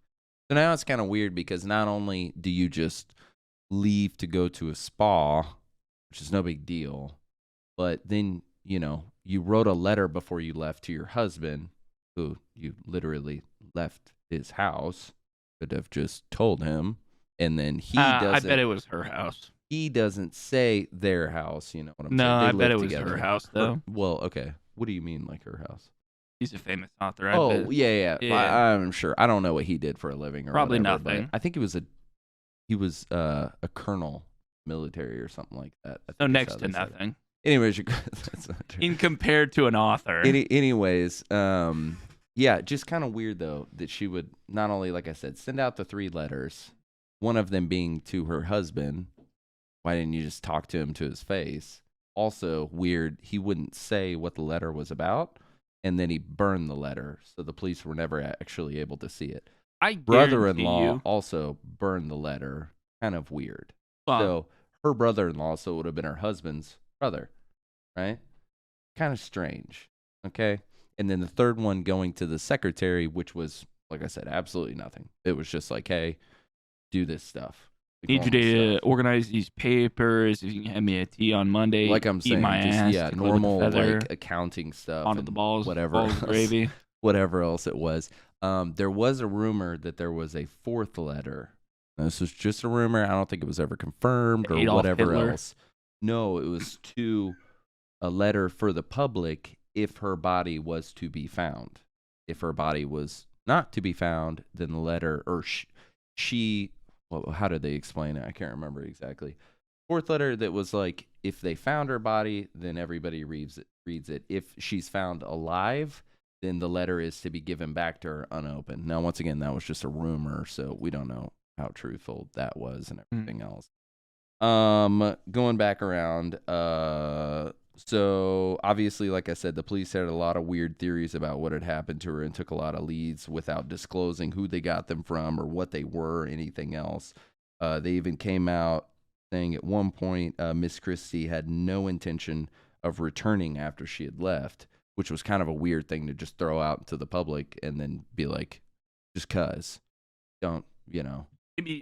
So now it's kind of weird because not only do you just leave to go to a spa, which is no big deal, but then, you wrote a letter before you left to your husband, who you literally left his house, could have just told him, and then he doesn't. I bet it was her house. He doesn't say their house, you know what I'm saying? No, I bet it was her house, though. Well, okay. What do you mean, like her house? He's a famous author. Yeah. I'm sure. I don't know what he did for a living or probably whatever, nothing. But I think he was a colonel, military or something like that. So next to nothing. Anyways, that's not true. In compared to an author. Anyways, yeah, just kind of weird though that she would not only, like I said, send out the 3 letters, one of them being to her husband. Why didn't you just talk to him to his face? Also weird, he wouldn't say what the letter was about. and then he burned the letter, so the police were never actually able to see it. I guarantee Brother-in-law you. also burned the letter. Kind of weird. Well, So her brother-in-law, so it would have been her husband's brother, right? Kind of strange. Okay. And then the third one going to the secretary, which was, like I said, absolutely nothing. It was just like, hey, do this stuff. need you to organize these papers. If you can hand me a tea on Monday, like I'm eat saying, my just ass, normal feather, like accounting stuff onto and the balls, whatever balls else, gravy. whatever else it was. There was a rumor that there was a fourth letter. Now, this was just a rumor. I don't think it was ever confirmed or Adolf whatever Hitler. else. No, it was a letter for the public if her body was to be found. If her body was not to be found, then the letter, or she well, how did they explain it? I can't remember exactly. Fourth letter that was like, if they found her body, then everybody reads it. If she's found alive, then the letter is to be given back to her unopened. Now, once again, that was just a rumor, so we don't know how truthful that was and everything else. Going back around, so obviously, like I said, the police had a lot of weird theories about what had happened to her and took a lot of leads without disclosing who they got them from or what they were or anything else. They even came out saying at one point Miss Christie had no intention of returning after she had left, which was kind of a weird thing to just throw out to the public and then be like, just cuz. Don't, we're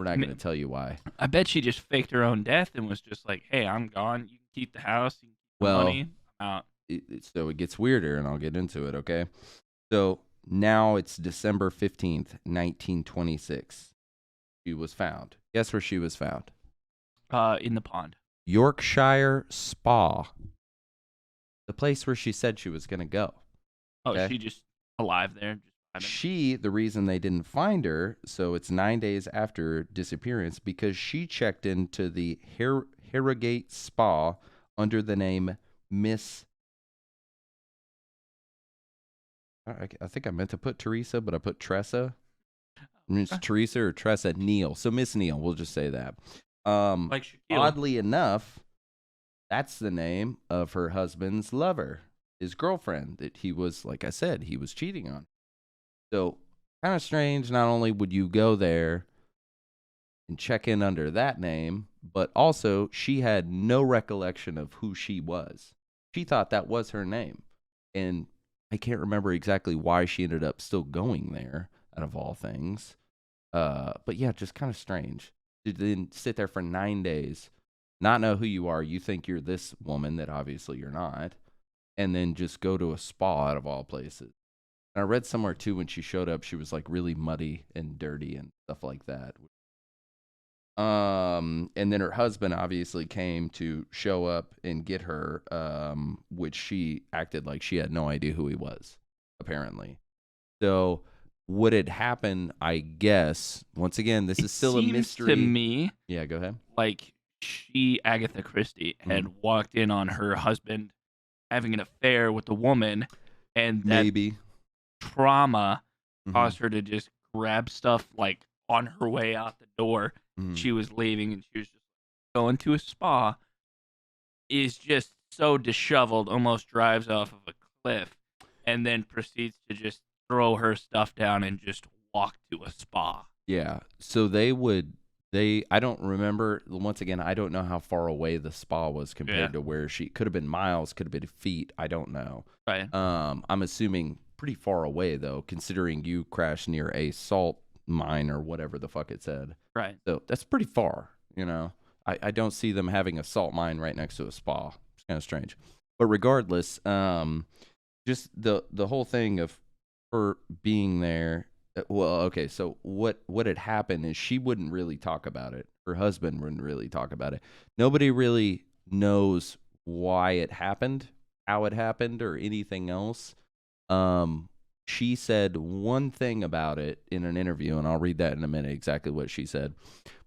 not going to tell you why. I bet she just faked her own death and was just like, hey, I'm gone. You can keep the house. You can keep the money. I'm out. So it gets weirder, and I'll get into it, okay? So now it's December 15th, 1926. She was found. Guess where she was found? In the pond. Yorkshire Spa. The place where she said she was going to go. Okay? Oh, she just alive there? The reason they didn't find her, so it's 9 days after disappearance, because she checked into the Harrogate Spa under the name Miss... I think I meant to put Teresa, but I put Tressa. It's Teresa or Tressa Nile. So Miss Nile, we'll just say that. Like oddly enough, that's the name of her husband's lover, his girlfriend, that he was, like I said, he was cheating on. So kind of strange. Not only would you go there and check in under that name, but also she had no recollection of who she was. She thought that was her name. And I can't remember exactly why she ended up still going there, out of all things. But yeah, just kind of strange. You didn't sit there for 9 days, not know who you are. You think you're this woman that obviously you're not. And then just go to a spa out of all places. And I read somewhere too, when she showed up, she was like really muddy and dirty and stuff like that. And then her husband obviously came to show up and get her, which she acted like she had no idea who he was, apparently. So what had happened, I guess, once again, this is still a mystery. To me, yeah, go ahead. Like Agatha Christie, had walked in on her husband having an affair with a woman, and that maybe trauma caused her to just grab stuff like on her way out the door. She was leaving and she was just going to a spa. Is just so disheveled, almost drives off of a cliff, and then proceeds to just throw her stuff down and just walk to a spa. Yeah. So I don't remember, once again, I don't know how far away the spa was compared to where she could have been miles, could have been feet. I don't know. Right. I'm assuming pretty far away though, considering you crashed near a salt mine or whatever the fuck it said. Right. So that's pretty far, I don't see them having a salt mine right next to a spa. It's kind of strange. But regardless, just the whole thing of her being there. Well, okay, so what had happened is she wouldn't really talk about it. Her husband wouldn't really talk about it. Nobody really knows why it happened, how it happened, or anything else. She said one thing about it in an interview, and I'll read that in a minute, exactly what she said.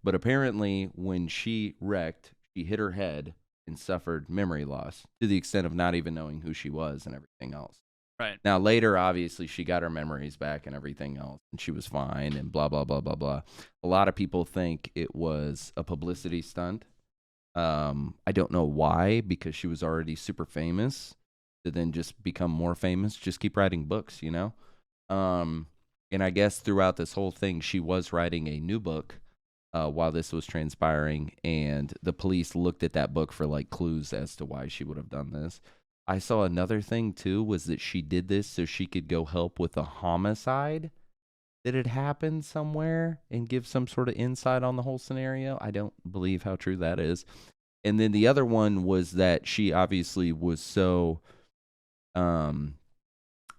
But apparently when she wrecked, she hit her head and suffered memory loss to the extent of not even knowing who she was and everything else. Right. Now, later, obviously, she got her memories back and everything else, and she was fine and blah, blah, blah, blah, blah. A lot of people think it was a publicity stunt. I don't know why, because she was already super famous, to then just become more famous, just keep writing books, you know? And I guess throughout this whole thing, she was writing a new book while this was transpiring, and the police looked at that book for like clues as to why she would have done this. I saw another thing too, was that she did this so she could go help with a homicide that had happened somewhere and give some sort of insight on the whole scenario. I don't believe how true that is. And then the other one was that she obviously was so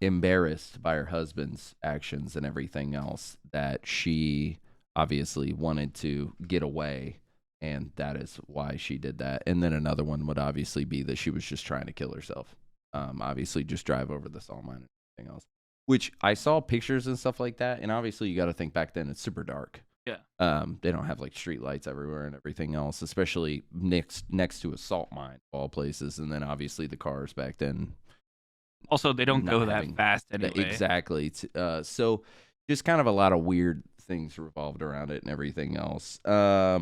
embarrassed by her husband's actions and everything else that she obviously wanted to get away, and that is why she did that. And then another one would obviously be that she was just trying to kill herself. Obviously just drive over the salt mine and everything else, which I saw pictures and stuff like that, and obviously you got to think back then it's super dark. Yeah. They don't have like street lights everywhere and everything else, especially next to a salt mine of all places. And then obviously the cars back then. Also, they don't go that fast anyway. Exactly. So just kind of a lot of weird things revolved around it and everything else. What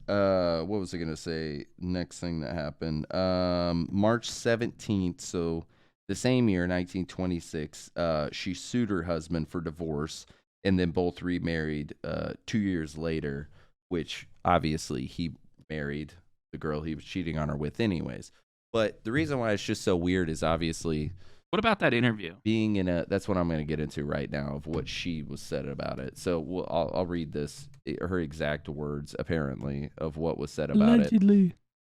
was I going to say? Next thing that happened. March 17th, so the same year, 1926, she sued her husband for divorce, and then both remarried 2 years later, which obviously he married the girl he was cheating on her with anyways. But the reason why it's just so weird is obviously... What about that interview? Being in a... That's what I'm going to get into right now of what she was said about it. So I'll read this, her exact words, apparently, of what was said about Allegedly. it.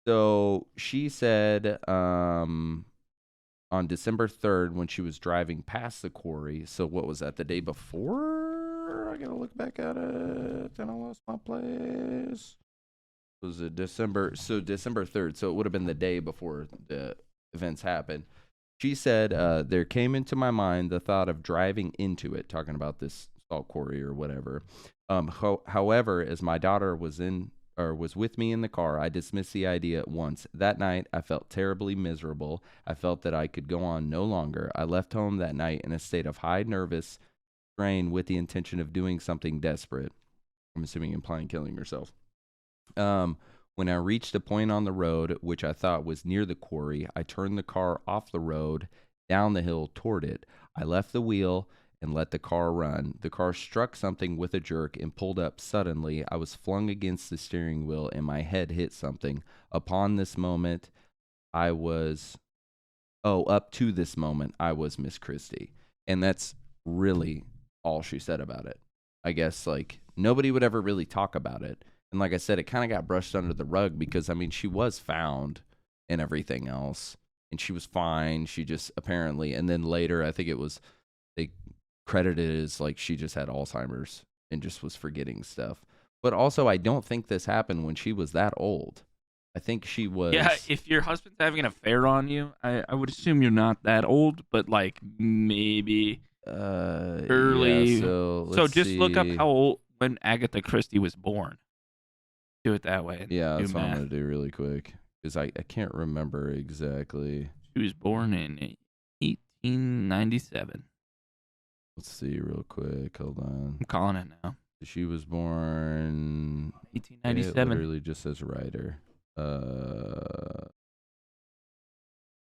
So she said on December 3rd when she was driving past the quarry, so what was that, the day before? I got to look back at it, and I lost my place. Was it December 3rd, so it would have been the day before the events happened. She said, there came into my mind the thought of driving into it, talking about this salt quarry or whatever. However, as my daughter was with me in the car, I dismissed the idea at once. That night, I felt terribly miserable. I felt that I could go on no longer. I left home that night in a state of high nervous strain with the intention of doing something desperate. I'm assuming implying killing herself. When I reached a point on the road, which I thought was near the quarry, I turned the car off the road, down the hill toward it. I left the wheel and let the car run. The car struck something with a jerk and pulled up suddenly. I was flung against the steering wheel and my head hit something. Up to this moment, I was Miss Christie. And that's really all she said about it. I guess, like, nobody would ever really talk about it. And like I said, it kind of got brushed under the rug because, I mean, she was found and everything else. And she was fine. She just apparently, and then later, I think it was, they credited it as like she just had Alzheimer's and just was forgetting stuff. But also, I don't think this happened when she was that old. I think she was. Yeah, if your husband's having an affair on you, I would assume you're not that old, but like maybe early. Yeah, so just look up how old when Agatha Christie was born. Do it that way. Yeah, that's what I'm going to do really quick. Because I can't remember exactly. She was born in 1897. Let's see real quick. Hold on. I'm calling it now. She was born 1897. It literally just says writer.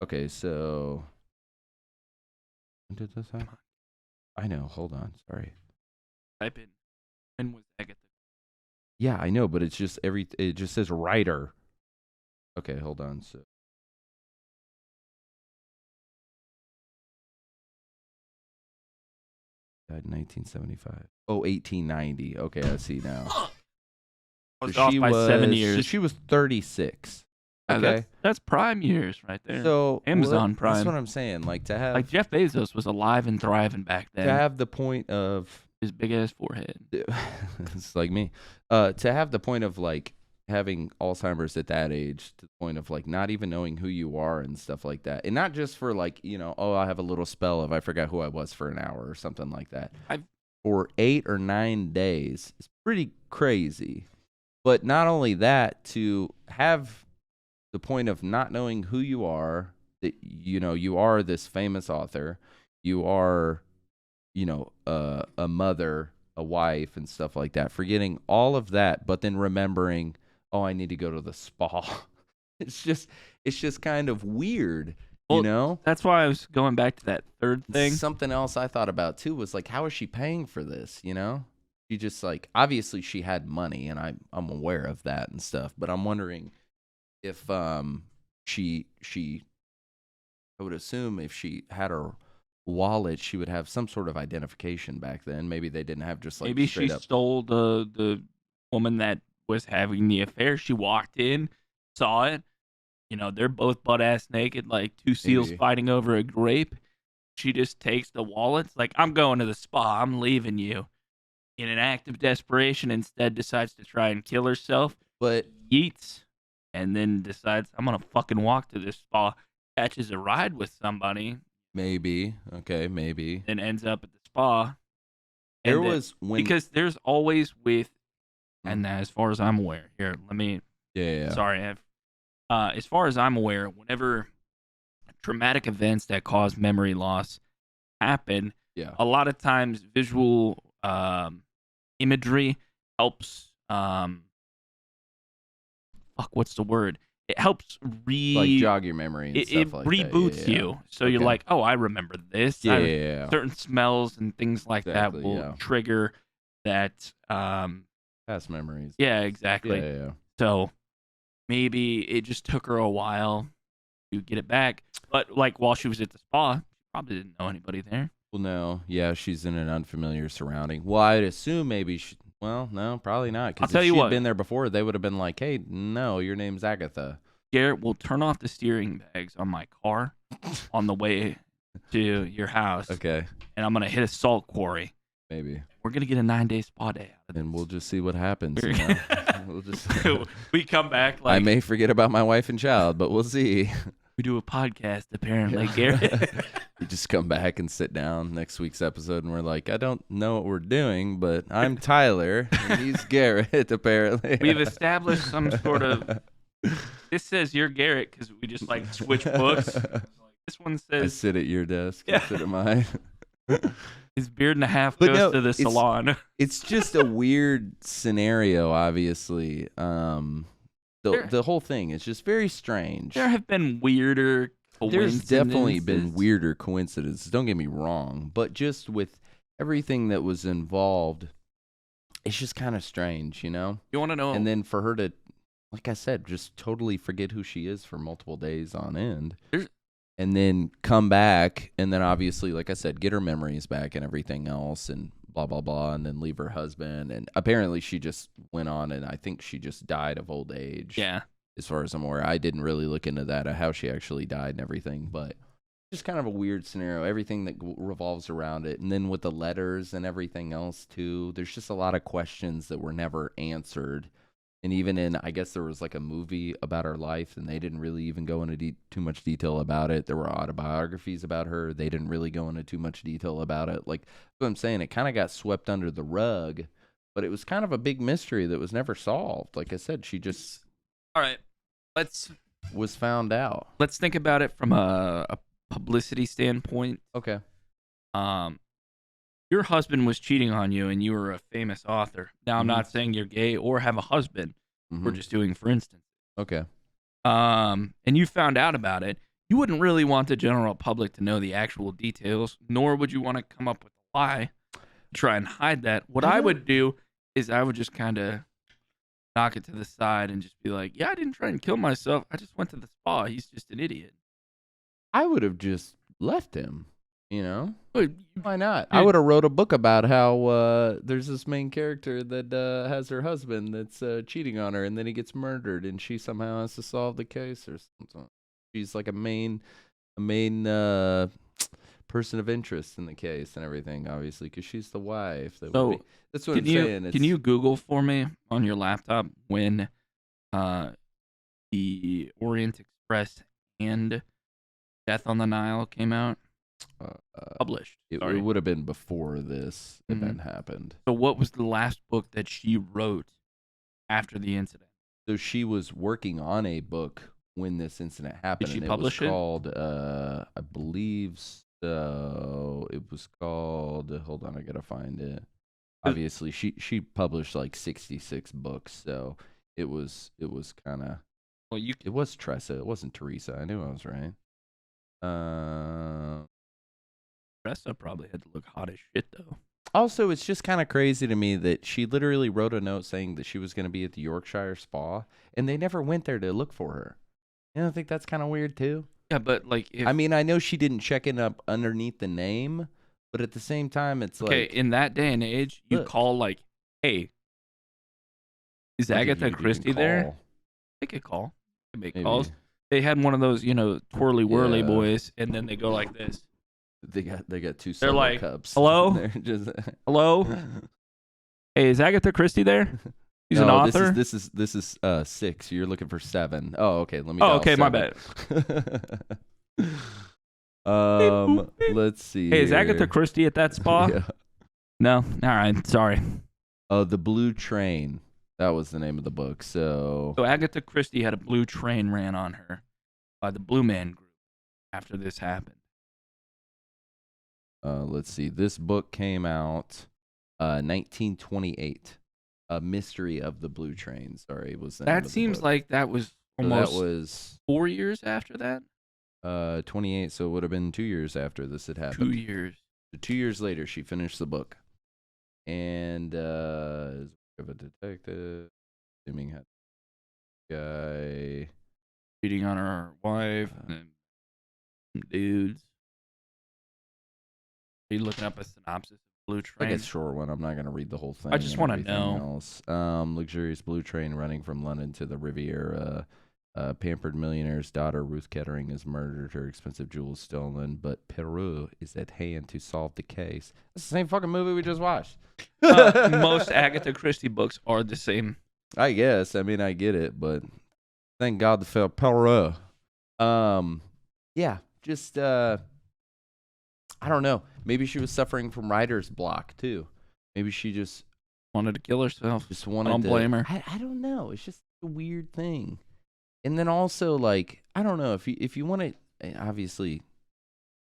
Okay, so when did this happen? I know. Hold on. Sorry. Type in when was Agatha? Yeah, I know, but it's just it just says writer. Okay, hold on. So died in 1975. Oh, 1890. Okay, I see now. I was off by 7 years. So she was 36. Okay. That's prime years right there. So Amazon Prime. That's what I'm saying. Like to have, like Jeff Bezos was alive and thriving back then. To have the point of his big ass forehead. It's like me. To have the point of like having Alzheimer's at that age, to the point of like not even knowing who you are and stuff like that, and not just for like, you know, oh, I have a little spell of I forgot who I was for an hour or something like that. For 8 or 9 days, it's pretty crazy. But not only that, to have the point of not knowing who you are, that, you know, you are this famous author, you are, you know, a mother, a wife, and stuff like that, forgetting all of that, but then remembering, oh, I need to go to the spa. It's just kind of weird. Well, you know? That's why I was going back to that third thing. Something else I thought about too was like, how is she paying for this? You know, she just like obviously she had money, and I'm aware of that and stuff. But I'm wondering if she I would assume if she had her wallet, she would have some sort of identification back then. Maybe they didn't have just like Maybe she straight up. stole the woman that was having the affair. She walked in, saw it. You know, they're both butt ass naked, like two seals Maybe. fighting over a grape. She just takes the wallet. Like, I'm going to the spa. I'm leaving you. In an act of desperation, instead decides to try and kill herself. But Eats, and then decides, I'm going to fucking walk to this spa. Catches a ride with somebody. maybe, okay, maybe. Then ends up at the spa. There And then- was when because there's always with, and as far as I'm aware, here, let me, yeah. sorry, as far as I'm aware, whenever traumatic events that cause memory loss happen, Yeah. a lot of times visual imagery helps. What's the word? It helps Like jog your memory and it stuff like reboots that. Yeah. you, so you're Okay. like, oh, I remember this. Yeah. Certain smells and things like Exactly, that will yeah. trigger that. Past memories. Yeah, exactly. Yeah. So maybe it just took her a while to get it back. But like while she was at the spa, she probably didn't know anybody there. Well, no. Yeah, she's in an unfamiliar surrounding. Well, I'd assume maybe she. Well, no, probably not. I'll Because tell if you she'd what. been there before, they would have been like, "Hey, no, your name's Agatha." Garrett will turn off the steering bags on my car on the way to your house, Okay, and I'm gonna hit a salt quarry. maybe, We're gonna get a 9-day spa day out of this. and we'll just see what happens. You know? We'll just. We come back I like may forget about my wife and child, but we'll see. we do a podcast. Apparently, Garrett. You just come back and sit down next week's episode, and we're like, I don't know what we're doing, but I'm Tyler, and he's Garrett, apparently. We've established some sort of. This says you're Garrett because we just like switch books. This one I says sit at your desk, Yeah. you sit at mine. his beard and a half But goes no, to the salon. It's just a weird scenario, obviously. The whole thing is just very strange. There have been weirder. There's definitely been coincidences. weirder coincidences. Don't get me wrong, but just with everything that was involved, it's just kind of strange, you know? You want to know? And then for her to, like I said, just totally forget who she is for multiple days on end. And then come back, and then obviously, like I said, get her memories back and everything else, and blah, blah, blah, and then leave her husband. And apparently she just went on, and I think she just died of old age. Yeah. As far as I'm aware. I didn't really look into that, how she actually died and everything, but just kind of a weird scenario, everything that revolves around it. And then with the letters and everything else, too, there's just a lot of questions that were never answered. And even in, I guess there was like a movie about her life, and they didn't really even go into too much detail about it. There were autobiographies about her. They didn't really go into too much detail about it. Like what I'm saying, it kind of got swept under the rug, but it was kind of a big mystery that was never solved. Like I said, she just All right. was found out. Let's think about it from a publicity standpoint. Okay. Your husband was cheating on you, and you were a famous author. Now, I'm not saying you're gay or have a husband. We're just doing, for instance. Okay. And you found out about it. You wouldn't really want the general public to know the actual details, nor would you want to come up with a lie, try and hide that. What I would do is I would just kind of knock it to the side and just be like, yeah, I didn't try and kill myself. I just went to the spa. He's just an idiot. I would have just left him, you know? But Why not? I would have wrote a book about how there's this main character that has her husband that's cheating on her, and then he gets murdered, and she somehow has to solve the case or something. She's like a main person of interest in the case and everything, obviously, because she's the wife. That's what I'm saying. Can you Google for me on your laptop when the Orient Express and Death on the Nile came out? Published. It Sorry. would have been before this event happened. So what was the last book that she wrote after the incident? So she was working on a book when this incident happened. Did she and publish it? It was called, I believe so. It was called, hold on, I gotta find it. Obviously, she published like 66 books, so it was kind of. Well, It was Tressa. It wasn't Teresa. I knew I was right. Tressa probably had to look hot as shit though. Also, it's just kind of crazy to me that she literally wrote a note saying that she was going to be at the Yorkshire Spa, and they never went there to look for her. You don't think that's kind of weird too? Yeah, but like, if, I mean, I know she didn't check it up underneath the name, but at the same time, it's okay, like, in that day and age, you look. call like, hey, is Like, if Agatha you Christie can there? call, They could call. They make maybe. calls. They had one of those, twirly whirly Yeah. boys, and then they go like this. They got two They're solo like, cups. hello? They're just Hello? Hey, is Agatha Christie there? He's an No, author. This is 6. You're looking for 7. Oh, okay. Let me. Oh, dial okay, my 7. Let's see. Hey, is Agatha here. Christie at that spa? Yeah. No. All right. Sorry. Oh, The Blue Train. That was the name of the book. So Agatha Christie had a blue train ran on her by the Blue Man Group after this happened. let's see. This book came out 1928. A Mystery of the Blue Train. Sorry, was the name That of the seems book. like that was So almost that was 4 years after that. 28. So it would have been 2 years after this had happened. 2 years. So 2 years later, she finished the book, and is of a detective, assuming had guy. Cheating on her wife and some dudes. Are you looking up a synopsis of Blue Train? Like a short one. I'm not gonna read the whole thing. I just want wanna to know. Luxurious blue train running from London to the Riviera. Pampered millionaire's daughter Ruth Kettering is murdered, her expensive jewels stolen, but Peru is at hand to solve the case. It's the same fucking movie we just watched. Most Agatha Christie books are the same. I guess. I mean, I get it, but thank God they fell Peru. Yeah, just I don't know. Maybe she was suffering from writer's block too. Maybe she just Wanted to kill herself. wanted Don't to blame her. I don't know. It's just a weird thing. And then also, like, I don't know if you want to. Obviously,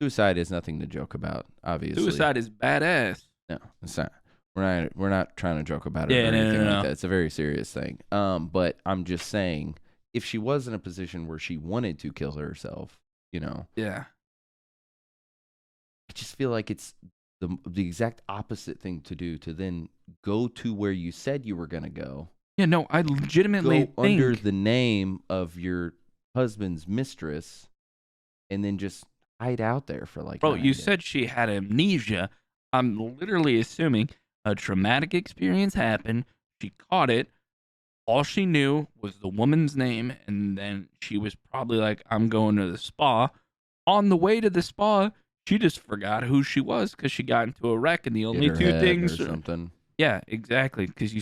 suicide is nothing to joke about. Obviously, Suicide is badass. No, it's not. We're not trying to joke about it Yeah, or no, anything no. like that. It's a very serious thing. But I'm just saying, if she was in a position where she wanted to kill herself, Yeah. I just feel like it's the exact opposite thing to do, to then go to where you said you were gonna go. Yeah, no, I legitimately Go think under the name of your husband's mistress, and then just hide out there for like. Bro, 9 you days. said she had amnesia. I'm literally assuming a traumatic experience happened. She caught it. All she knew was the woman's name, and then she was probably like, I'm going to the spa. On the way to the spa, she just forgot who she was because she got into a wreck, and the Hit only her two head things. or something. Yeah, exactly. Because she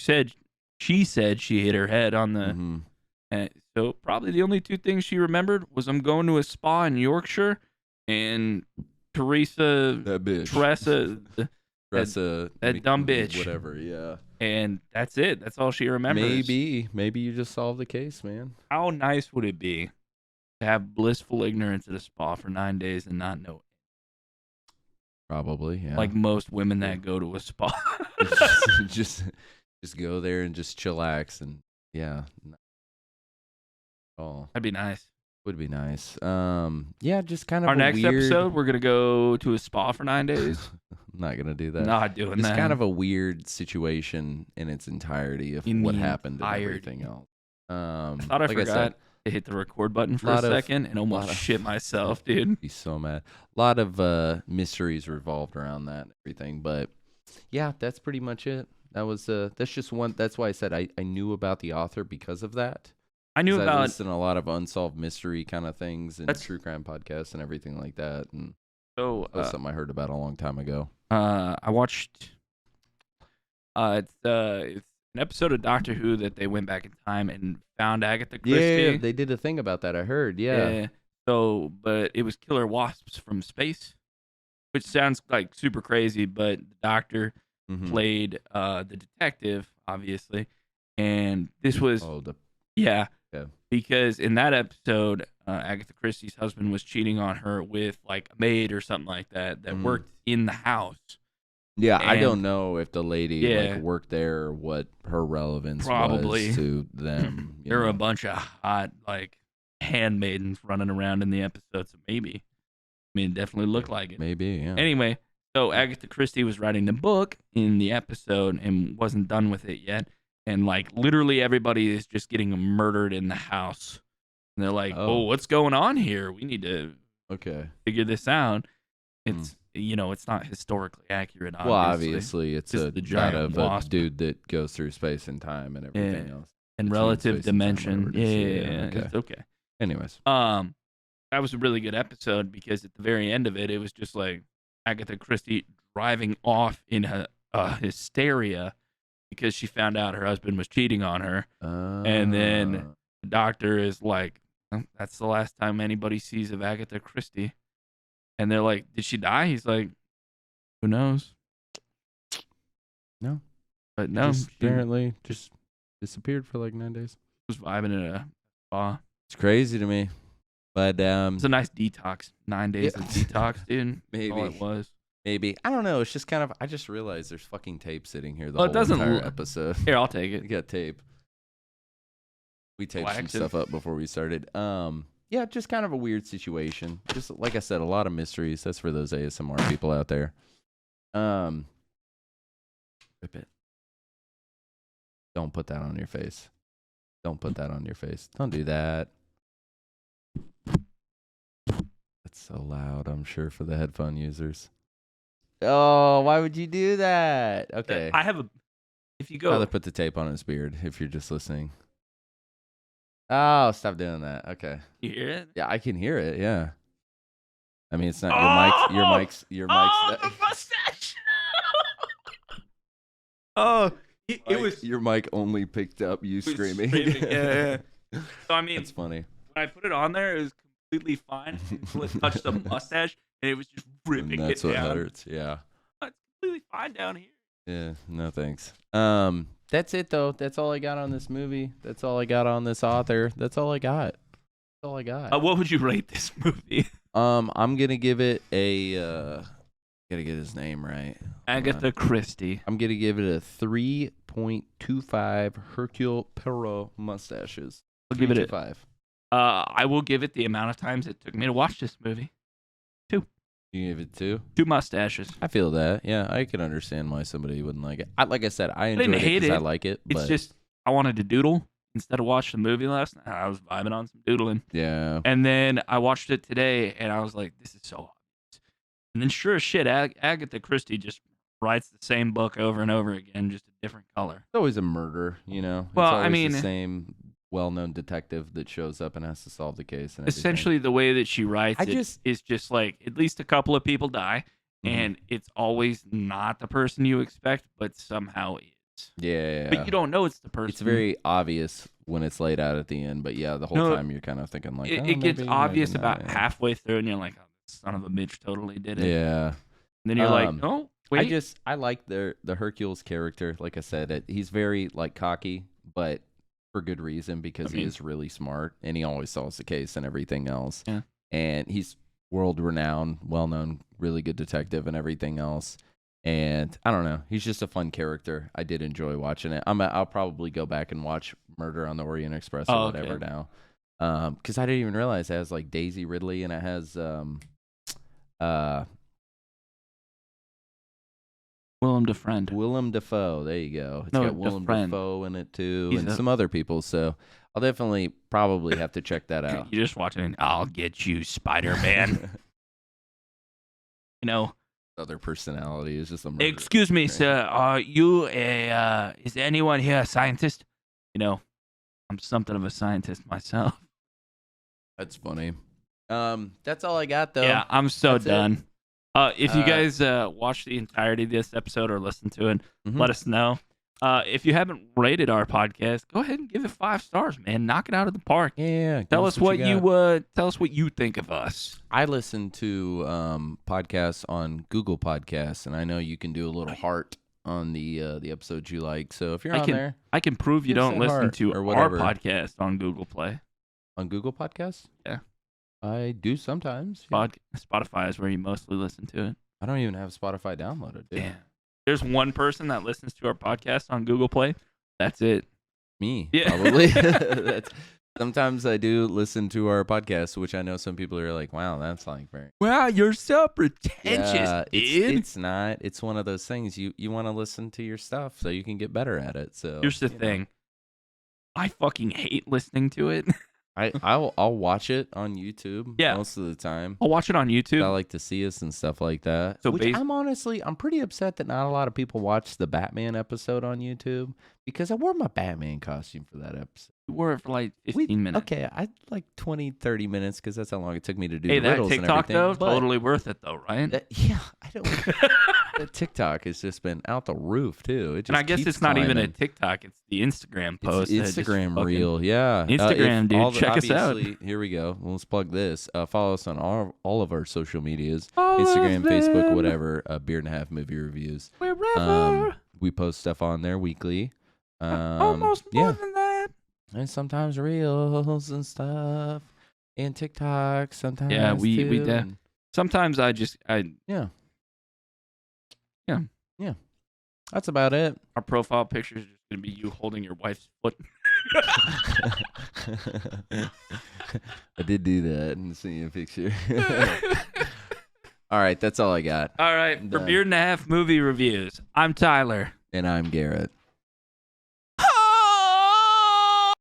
said she hit her head on the. Mhm. And so probably the only two things she remembered was I'm going to a spa in Yorkshire, and Teresa, That bitch. Tressa, that dumb bitch. Whatever, yeah. and that's it. That's all she remembers. Maybe you just solved the case, man. How nice would it be to have blissful ignorance at a spa for 9 days and not know it? Probably, yeah. Like most women that go to a spa. just go there and just chillax, and yeah. Oh, That'd be nice. would be nice. Yeah, just kind of Our a next weird... episode, we're gonna go to a spa for 9 days. I'm not gonna do that. Not doing It's that. kind of a weird situation in its entirety of In what the happened and entirety. everything else. I thought I like forgot said, to hit the record button for a lot of- second and almost shit myself, dude. be so mad. A lot of mysteries revolved around that and everything, but yeah, that's pretty much it. That was that's just one. That's why I said I knew about the author because of that. I knew 'Cause I about listen to a lot of unsolved mystery kind of things and That's- true crime podcasts and everything like that, and so that was something I heard about a long time ago. I watched it's an episode of Doctor Who that they went back in time and found Agatha Christie. Yeah, they did a thing about that. I heard. Yeah. So, but it was killer wasps from space, which sounds like super crazy, but the doctor Mhm. played the detective, obviously, and this was Oh, yeah, Yeah. because in that episode, Agatha Christie's husband was cheating on her with like a maid or something like that Mhm. worked in the house. yeah. I And- don't know if the lady Yeah. like worked there or what her relevance Probably. was to them. you There were a know. bunch of hot like handmaidens running around in the episode, so maybe. mean, it definitely looked like it. Maybe, yeah. Anyway, so Agatha Christie was writing the book in the episode and wasn't done with it yet. And, like, literally everybody is just getting murdered in the house. And they're like, oh, what's going on here? We need to figure this out. It's, it's not historically accurate, obviously. Well, obviously, it's just a giant a dude that goes through space and time and everything else. And relative dimension. Yeah, okay. It's okay. Anyways. That was a really good episode because at the very end of it, it was just like Agatha Christie driving off in hysteria because she found out her husband was cheating on her. And then the doctor is like, that's the last time anybody sees of Agatha Christie. And they're like, did she die? He's like, who knows? No. But no. Apparently just disappeared for like 9 days. Was vibing in a spa. It's crazy to me. But it's a nice detox. 9 days of detox, dude. Maybe. All it was. Maybe. I don't know. It's just kind of, I just realized there's fucking tape sitting here the whole entire episode. Here, I'll take it. We got tape. We taped some stuff up before we started. Yeah, just kind of a weird situation. Just like I said, a lot of mysteries. That's for those ASMR people out there. Rip it. Don't put that on your face. Don't put that on your face. Don't do that. That's so loud, I'm sure, for the headphone users. Oh, why would you do that? Okay. If you go. Tyler put the tape on his beard if you're just listening. Oh, stop doing that. Okay. You hear it? Yeah, I can hear it. Yeah. I mean, it's not your mic's. The mustache. It was your mic only picked up you screaming. Yeah. So I mean, it's funny. When I put it on there, it was completely fine until it touched the mustache, and it was just ripping it down. That's what hurts. Yeah. It's completely fine down here. Yeah. No thanks. That's it though. That's all I got on this movie. That's all I got on this author. That's all I got. That's all I got. What would you rate this movie? I'm gonna give it a. Gotta get his name right. Agatha Christie. I'm gonna give it a 3.25 Hercule Poirot mustaches. I'll give it a 5. I will give it the amount of times it took me to watch this movie. 2. You gave it 2? 2 mustaches. I feel that. Yeah, I can understand why somebody wouldn't like it. Like I said, I enjoyed it because I like it. It's just I wanted to doodle instead of watch the movie last night. I was vibing on some doodling. Yeah. And then I watched it today, and I was like, "This is so obvious." And then, sure as shit, Agatha Christie just writes the same book over and over again, just a different color. It's always a murder, you know. Well, it's always I mean, the same well-known detective that shows up and has to solve the case. And essentially, the way that she writes is just like at least a couple of people die, and it's always not the person you expect, but somehow is. Yeah. But you don't know it's the person. It's very obvious when it's laid out at the end, but yeah, the whole time you're kind of thinking like, it gets obvious about halfway through, and you're like, oh, son of a bitch totally did it. Yeah. And then you're like, oh, wait. I like the Hercules character. Like I said, he's very like cocky, but for good reason because he is really smart and he always solves the case and everything else. Yeah. And he's world renowned, well known, really good detective and everything else. And I don't know, he's just a fun character. I did enjoy watching it. I'll probably go back and watch Murder on the Orient Express or whatever now. Because I didn't even realize it has like Daisy Ridley and it has Willem Dafoe. Willem Dafoe. There you go. It's got Willem Dafoe in it too, and some other people. So I'll definitely probably have to check that out. You just watch it and I'll get you, Spider-Man. You know. Other personality is just a murderer. Excuse me, sir. Are you is anyone here a scientist? You know, I'm something of a scientist myself. That's funny. That's all I got though. Yeah, I'm so done. If you guys watch the entirety of this episode or listen to it, let us know. If you haven't rated our podcast, go ahead and give it 5 stars, man. Knock it out of the park. Yeah. Tell us what you think of us. I listen to podcasts on Google Podcasts, and I know you can do a little heart on the episodes you like. So if you're on there, I can prove you don't listen to our podcast on Google Play. On Google Podcasts? Yeah. I do sometimes. Spotify is where you mostly listen to it. I don't even have Spotify downloaded, dude. Yeah. There's one person that listens to our podcast on Google Play. That's it. Me, yeah. probably. That's Sometimes I do listen to our podcast, which I know some people are like, wow, that's like very... Wow, you're so pretentious, Yeah, dude. it's not. It's one of those things you want to listen to your stuff so you can get better at it. So here's the thing. I fucking hate listening to it. I'll watch it on YouTube Yeah. most of the time. I'll watch it on YouTube. I like to see us and stuff like that. So Which I'm pretty upset that not a lot of people watch the Batman episode on YouTube because I wore my Batman costume for that episode. You wore it for like 15 minutes. Okay, I like 20, 30 minutes because that's how long it took me to do Hey, the that riddles and TikTok everything. though, but totally worth it though, right? yeah, I don't. The TikTok has just been out the roof too. It just And I guess keeps it's not even a climbing. TikTok; it's the Instagram post. It's that just Instagram fucking- reel, yeah. Instagram, dude, check us out. Here we go. Let's plug this. Follow us on all of our social medias: All Instagram, of Facebook, them. whatever. Beer and a Half Movie Reviews. Wherever. We post stuff on there weekly. Almost more yeah, than that. and sometimes reels and stuff, and TikTok. Sometimes, Yeah, we too, do. and- Sometimes I yeah. Yeah. Yeah. That's about it. our profile picture is just gonna be you holding your wife's foot. I did do that and see a picture. All right, that's all I got. All right, for Done. Beer and a Half movie reviews, I'm Tyler. And I'm Garrett.